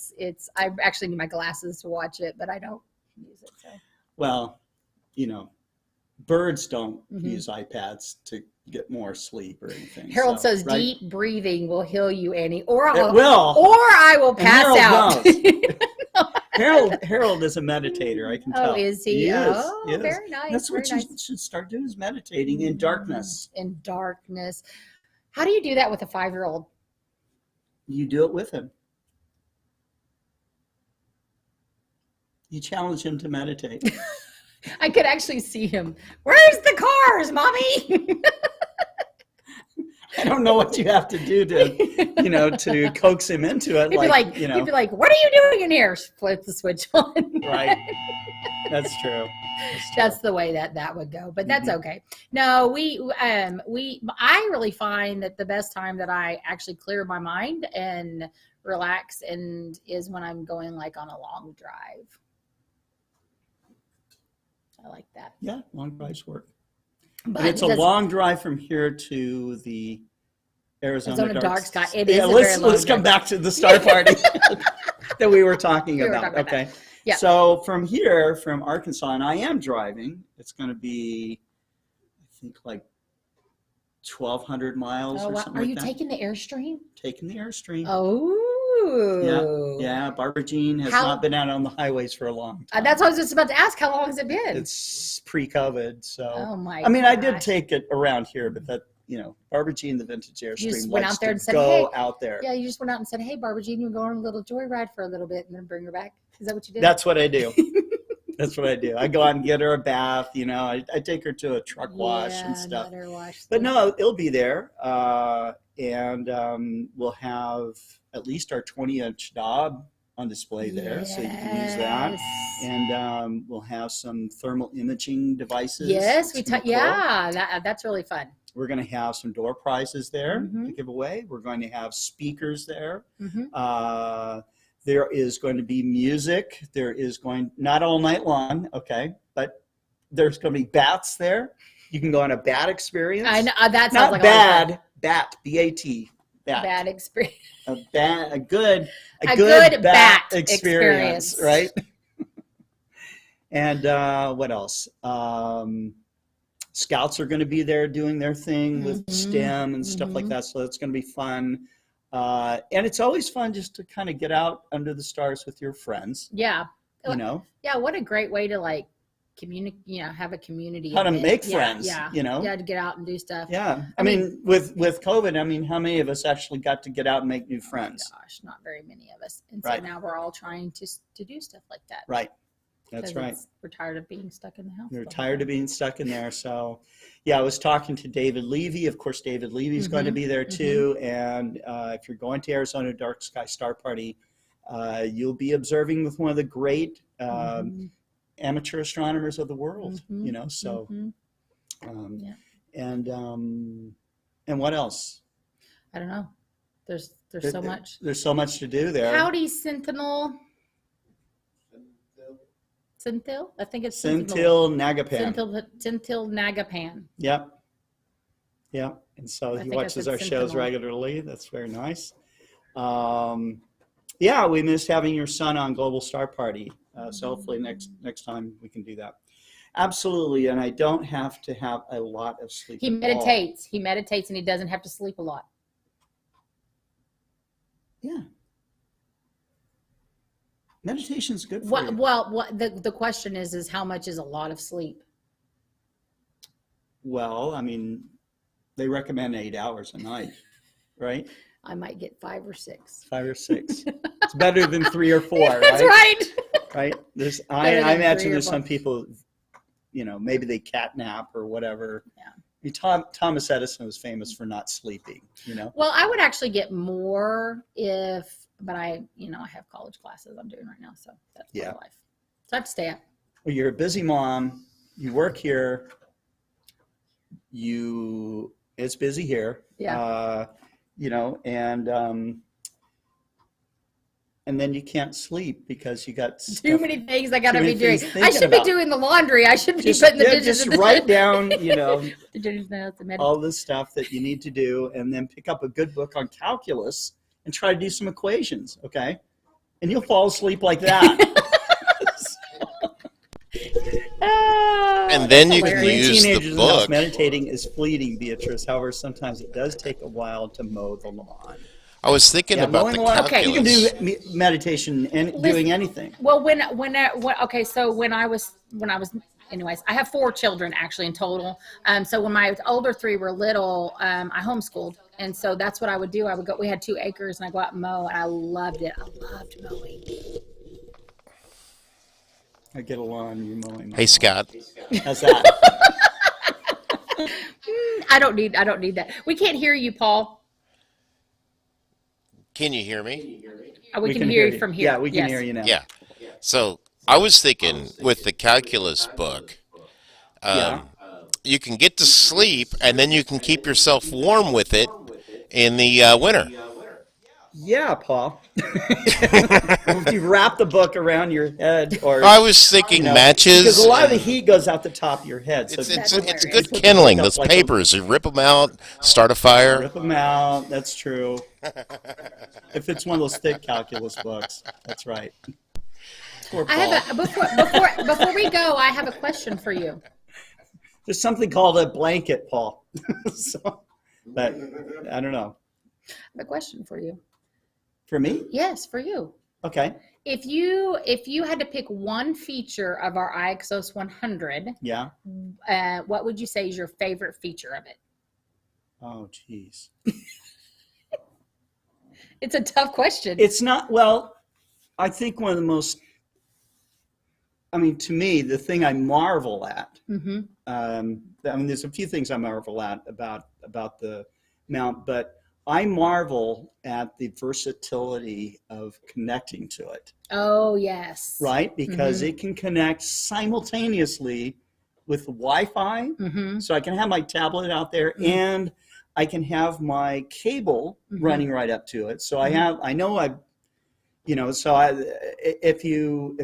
I actually need my glasses to watch it, but I don't use it. So. Well, birds don't Mhm. use iPads to get more sleep or anything. Harold so, says right? deep breathing will heal you, Annie, or It I'll, will. or I will pass Harold out. Harold is a meditator. I can tell. Oh, is he? He is. Oh, He is. very nice. That's what very you nice. should start doing is meditating in darkness. In darkness. How do you do that with a 5-year-old? You do it with him. You challenge him to meditate. I could actually see him. Where's the cars, mommy? I don't know what you have to do to coax him into it. He'd be like, what are you doing in here? Flip the switch on. Right. That's true. That's the way that would go, but that's okay. No, I really find that the best time that I actually clear my mind and relax is when I'm going like on a long drive. I like that. Yeah, long drives work. But And it's a long drive from here to the Arizona Dark Sky. It Yeah, is a very let's long come drive. back to the star party that we were talking We were about. talking about Okay. Yeah. So from here, from Arkansas, and I am driving, it's going to be, I think, like 1,200 miles Oh, or wow. something Are like you that. taking the Airstream? Taking the Airstream. Oh. Yeah, Barbara Jean has How- not been out on the highways for a long time. That's what I was just about to ask. How long has it been? It's pre-COVID, so. Oh my! I mean, I did gosh. take it around here, but that, Barbara Jean, the vintage Airstream, just went likes out there to and said, go "Hey." out there. Yeah, you just went out and said, "Hey, Barbara Jean, you go on a little joyride for a little bit, and then bring her back." Is that what you did? That's what I do. That's what I do. I go out and get her a bath. I take her to a truck wash and stuff. let her wash But stuff. no, it'll be there, and we'll have at least our 20-inch Dob on display there, so you can use that. Yes. And we'll have some thermal imaging devices. Yes, It's gonna be cool. yeah, that's really fun. We're going to have some door prizes there Mhm. to give away. We're going to have speakers there. Mhm. There is going to be music. There is not all night long, okay, but there's going to be bats there. You can go on a bat experience. I know that sounds Not like a lot of fun. bad, bat, B-A-T, bat. Bad experience. A good good bat experience, experience. right? And what else? Scouts are going to be there doing their thing with Mhm. STEM and stuff like Mhm. that, so that's going to be fun. And it's always fun just to kind of get out under the stars with your friends, Yeah, yeah. What a great way to like communicate. Have a community. how to event. make Yeah, friends, Yeah, Yeah. to get out and do stuff. I mean, with COVID, how many of us actually got to get out and make new friends? Gosh, not very many of us. And Right. so now we're all trying to do stuff like that. Right. That's 'Cause right. we're tired of being stuck in the house. We're the whole tired of time. being stuck in there. So, yeah, I was talking to David Levy. Of course, David Levy's going to Mhm, be there too. And if you're going to Arizona Dark Sky Star Party, you'll be observing with one of the great Mhm, amateur astronomers of the world. Mhm, So, mhm. Yeah. and what else? I don't know. There's so much. There's so much to do there. Howdy, Sentinel. Sentinel? I think it's Sentinel Nagapan. Sentinel Nagapan. Yep. Yep. And so I he think I watches said our shows Sentinel. regularly. That's very nice. Yeah, we missed having your son on Global Star Party. So hopefully next time we can do that. Absolutely. And I don't have to have a lot of sleep. He at all. meditates. He meditates and he doesn't have to sleep a lot. Yeah. Meditation's good for you. What the question is how much is a lot of sleep? Well, they recommend 8 hours a night, right? I might get 5 or 6. 5 or 6. It's better than 3 or 4, right? That's right. Right? I Better than imagine 3 or there's 4. some people, maybe they cat nap or whatever. Yeah. Thomas Edison was famous for not sleeping, Well, I would actually get more but I have college classes I'm doing right now, so that's part Yeah. of life. So I have to stay up. Well, you're a busy mom. You work here. It's busy here. Yeah. And then you can't sleep because you got Too many things I gotta too be many doing. things I should thinking be about. doing the laundry. I should be just, putting the yeah, dishes just in the write down, the dishes notes and all the stuff that you need to do, and then pick up a good book on calculus and try to do some equations, okay? And you'll fall asleep like that. And then you can hilarious. use the Teenagers in the house, book. meditating is fleeting, Beatrice. However, sometimes it does take a while to mow the lawn. I was thinking about mowing the the lawn. Okay. You can calculus. do meditation and doing anything. Well, okay, so when I was, anyways, I have 4 children actually in total. So when my older 3 were little, I homeschooled, and so that's what I would do. I would go. We had 2 acres, and I go out and mow, and I loved it. I loved mowing. I get a lawn, you're mowing. Hey, Scott. How's that? I don't need that. We can't hear you, Paul. Can you hear me? We can hear you from here. Yeah, we can Yes. hear you now. Yeah. So I was thinking with the calculus book, you can get to sleep and then you can keep yourself warm with it in the winter. Yeah, Paul. If you wrap the book around your head, or I was thinking matches. because a lot of the heat goes out the top of your head. So It's hilarious. good put the kindling. book up Those like papers, you rip them out, start a fire. rip them out. That's true. If it's one of those thick calculus books, that's right. Poor Paul. I have before we go, I have a question for you. There's something called a blanket, Paul. But I don't know. I have a question for you. For me, Yes, for you. okay, If you had to pick one feature of our iXOS 100, yeah. what would you say is your favorite feature of it? Oh, geez. It's a tough question. It's not, well, I think one of the most, to me, the thing I marvel at, there's a few things I marvel at about the mount, but I marvel at the versatility of connecting to it, Oh, yes. right? Because it can connect simultaneously with Wi-Fi. So I can have my tablet out there and I can have my cable running right up to it. So if you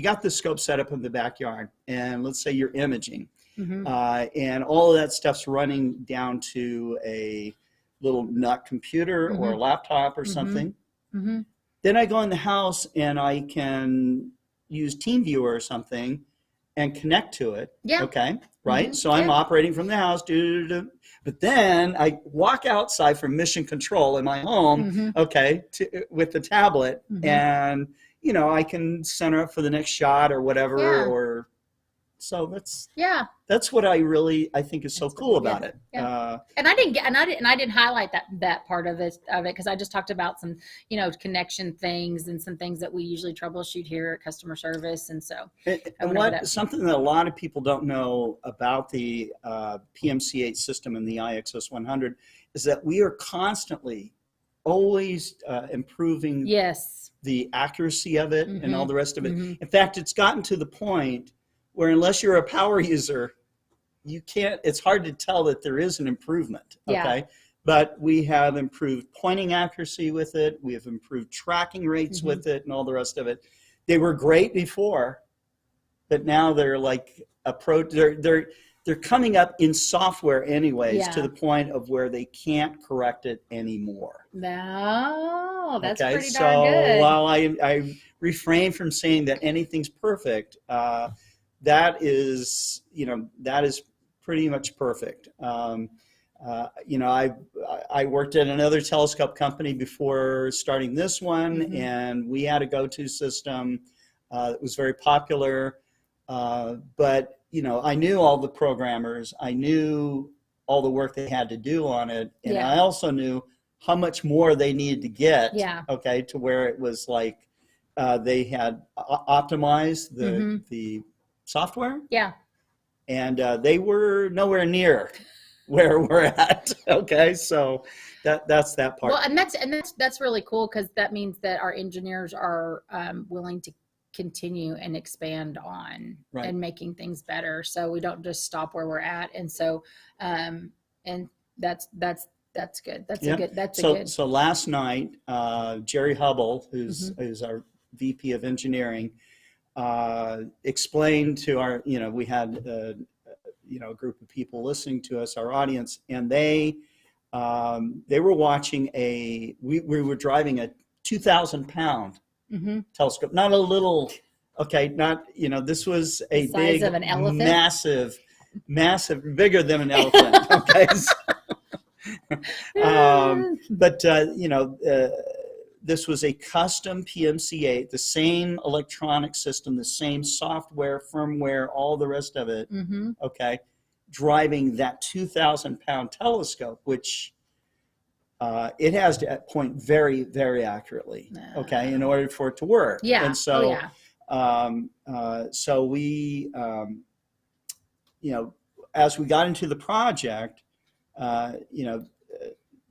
got the scope set up in the backyard and let's say you're imaging and all of that stuff's running down to a little nut computer or a laptop or something, then I go in the house and I can use TeamViewer or something and connect to it. Yeah. Okay. Right. So I'm operating from the house. But then I walk outside from mission control in my home. Okay. With the tablet and, I can center up for the next shot or whatever. Yeah. So that's what I think is so cool about it. Yeah. And I didn't highlight that part of it because I just talked about some, connection things and some things that we usually troubleshoot here at customer service. And so, something that a lot of people don't know about the PMC8 system and the iXOS 100 is that we are constantly always improving the accuracy of it and all the rest of it. In fact, it's gotten to the point where unless you're a power user, it's hard to tell that there is an improvement, okay? But we have improved pointing accuracy with it. We have improved tracking rates with it and all the rest of it. They were great before, but now they're like they're coming up in software anyways to the point of where they can't correct it anymore. No, that's okay? pretty darn good. So while I refrain from saying that anything's perfect, that is pretty much perfect. I worked at another telescope company before starting this one, and we had a go-to system that was very popular. But I knew all the programmers. I knew all the work they had to do on it, and I also knew how much more they needed to get. Okay, to where it was like they had optimized the software. And they were nowhere near where we're at. Okay, so that's that part. Well, and that's really cool because that means that our engineers are willing to continue and expand on Right. and making things better. So we don't just stop where we're at. And so, and that's good. So last night, Jerry Hubble, who's our VP of engineering, explained to our, we had, a group of people listening to us, our audience, and they were watching we were driving a 2,000-pound telescope, not a little, this was a size big, of an elephant? massive, bigger than an elephant. Okay. But this was a custom PMC-8, the same electronic system, the same software, firmware, all the rest of it. Okay, driving that 2,000-pound telescope, which it has to point very, very accurately. Okay, in order for it to work. Yeah. And so, oh, so we, as we got into the project,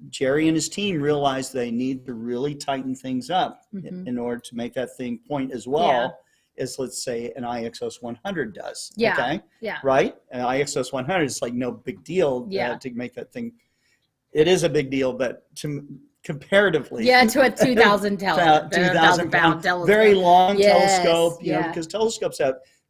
Jerry and his team realized they need to really tighten things up in order to make that thing point as well as, let's say, an IXOS 100 does. Yeah. Okay. Yeah. Right. An IXOS 100 is like no big deal to make that thing. It is a big deal, but comparatively. Yeah, to a 2,000 pound telescope. Very long telescope, because telescopes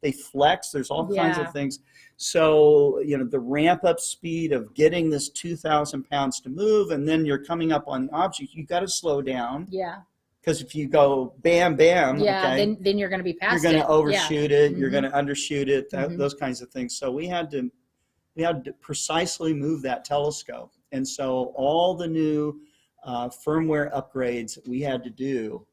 they flex. There's all kinds of things. So, the ramp up speed of getting this 2,000 pounds to move, and then you're coming up on the object, you got to slow down. Yeah. Because if you go bam, bam, then you're going to be past it. You're going to overshoot it. You're going to undershoot it. Those kinds of things. So we had to precisely move that telescope. And so all the new firmware upgrades that we had to do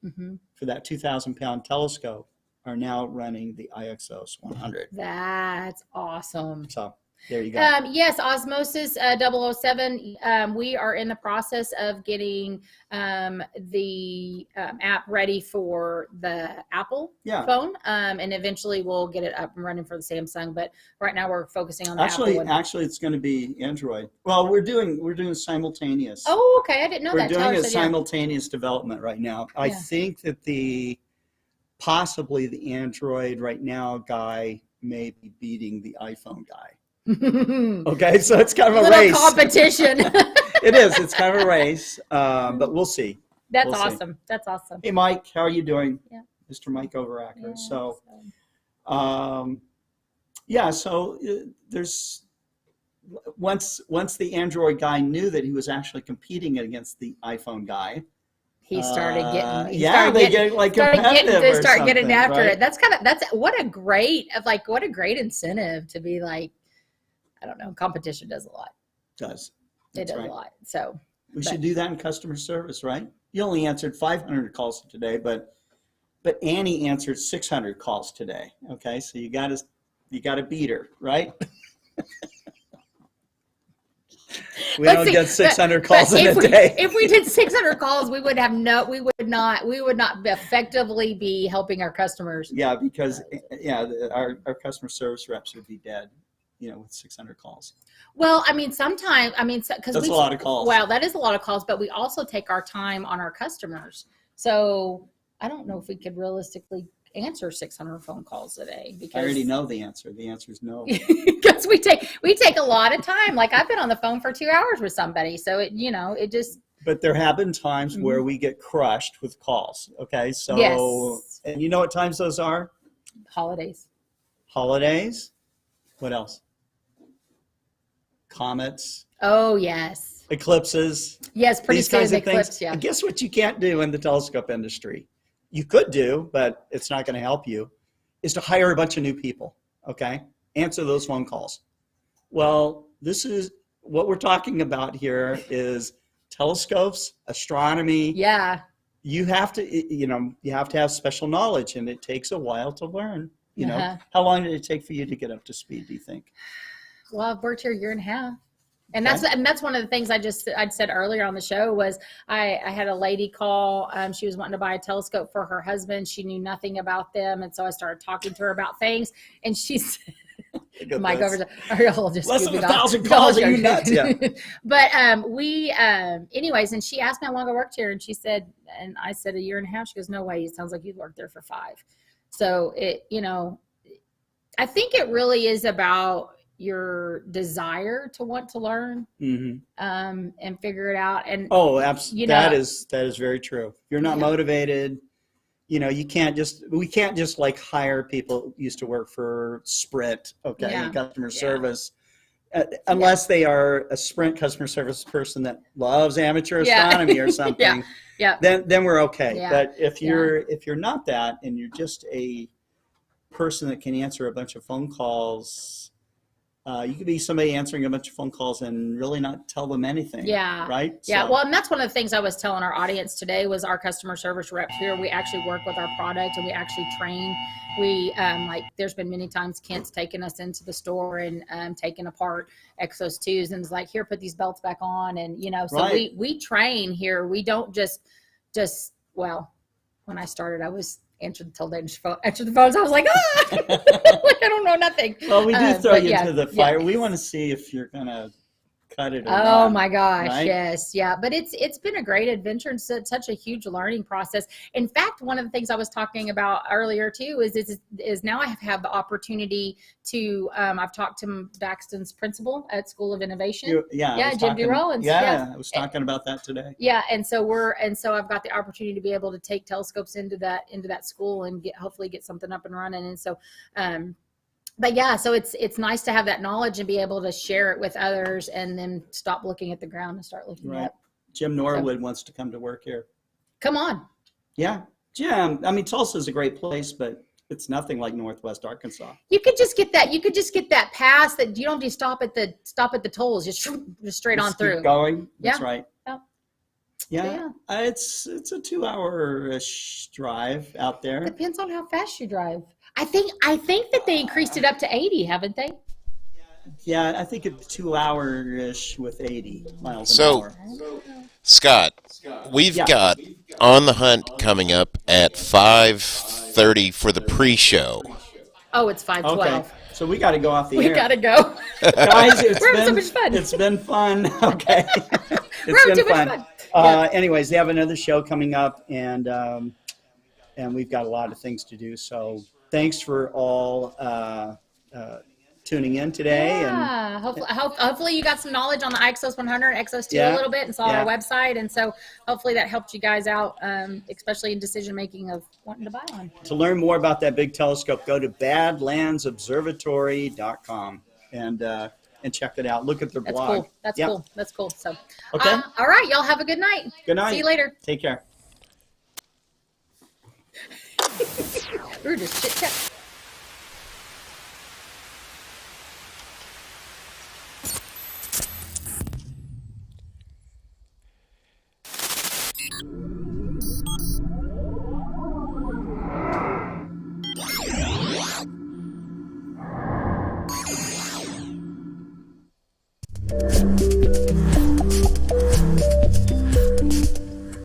for that 2,000-pound telescope are now running the IXOS 100. That's awesome. So there you go. Yes, Osmosis 007. We are in the process of getting the app ready for the Apple phone, and eventually we'll get it up and running for the Samsung. But right now we're focusing on the Apple one. Actually, it's going to be Android. Well, we're doing simultaneous. Oh, okay. I didn't know that. We're doing a simultaneous development right now. I think that possibly the Android right now guy may be beating the iPhone guy. Okay, so it's kind of a race. Competition. It is. It's kind of a race, but we'll see. That's awesome. That's awesome. Hey, Mike, how are you doing? Yeah. Mr. Mike Overacker. Yeah, so there's once the Android guy knew that he was actually competing against the iPhone guy, he started getting getting after it. That's what a great incentive to be like, I don't know, competition does a lot. It does a lot. So we should do that in customer service, right? You only answered 500 calls today, but Annie answered 600 calls today. Okay, so you got to beat her, right? We don't get 600 calls in a day. If we did 600 calls, we would not effectively be helping our customers. Yeah, because our customer service reps would be dead, with 600 calls. Well, sometimes, because that's a lot of calls. Well, that is a lot of calls, but we also take our time on our customers. So I don't know if we could realistically answer 600 phone calls a day, because I already know the answer. The answer is no. Because we take a lot of time. Like, I've been on the phone for 2 hours with somebody, so it just. But there have been times where we get crushed with calls. Okay, so and you know what times those are? Holidays. What else? Comets. Oh yes. Eclipses. Yes, pretty soon the eclipse. Yeah. And guess what you can't do in the telescope industry? You could do, but it's not going to help you, is to hire a bunch of new people, okay? Answer those phone calls. Well, this is what we're talking about here is telescopes, astronomy. Yeah. You have to have special knowledge, and it takes a while to learn. How long did it take for you to get up to speed, do you think? Well, I've worked here a year and a half. And that's one of the things I'd said earlier on the show was I had a lady call. She was wanting to buy a telescope for her husband. She knew nothing about them, and so I started talking to her about things. And she said, "Mike, over to just less than 1,000 calls. Are you nuts?" Yeah. But anyways, and she asked me how long I worked here, and she said, and I said a year and a half. She goes, "No way. It sounds like you've worked there for 5." So I think it really is about your desire to want to learn, and figure it out. And absolutely, that is very true. If you're not motivated, we can't just like hire people who used to work for Sprint, customer service, unless they are a Sprint customer service person that loves amateur astronomy or something. Then we're okay. But if you're not that, and you're just a person that can answer a bunch of phone calls, you could be somebody answering a bunch of phone calls and really not tell them anything. Right. Yeah. Well, and that's one of the things I was telling our audience today was our customer service reps here. We actually work with our product and we actually train. We there's been many times Kent's taken us into the store and taken apart Exos 2s and is like, here, put these belts back on. And, so we train here. We don't just, when I started, I was answer the phones. I was like, like I don't know nothing. Well, we do throw you into the fire. We want to see if you're gonna cut it or not. Oh my gosh, right? Yes, yeah. But it's been a great adventure and such a huge learning process. In fact, one of the things I was talking about earlier too is now I have the opportunity to I've talked to Baxton's principal at School of Innovation. Jim D. Rollins. I was talking about that today. Yeah, and so I've got the opportunity to be able to take telescopes into that school and hopefully get something up and running. And so but yeah, so it's nice to have that knowledge and be able to share it with others and then stop looking at the ground and start looking up. Jim Norwood wants to come to work here. Come on. Yeah. Jim, I mean, Tulsa's a great place, but it's nothing like Northwest Arkansas. You could just get that pass that you don't have to stop at the tolls, just straight on through. Keep going. That's right. Yeah. It's a 2-hour-ish drive out there. Depends on how fast you drive. I think that they increased it up to 80, haven't they? Yeah, I think it's 2 hour-ish with 80 miles an hour. Scott, we've got On the Hunt coming up at 5:30 for the pre-show. Oh, it's 5:12. Okay. So we got to go off the air. We got to go. Guys, we're having so much fun. It's been fun. Okay. We're having too much fun. Anyways, they have another show coming up, and we've got a lot of things to do. So thanks for all tuning in today. Yeah, hopefully you got some knowledge on the Exos 100, Exos 2 a little bit, and saw our website, and so hopefully that helped you guys out, especially in decision making of wanting to buy one. To learn more about that big telescope, go to badlandsobservatory.com and check it out. Look at their blog. Cool. That's cool. That's cool. So, okay. All right, y'all have a good night. Good night. See you later. Take care. We were just chit chat.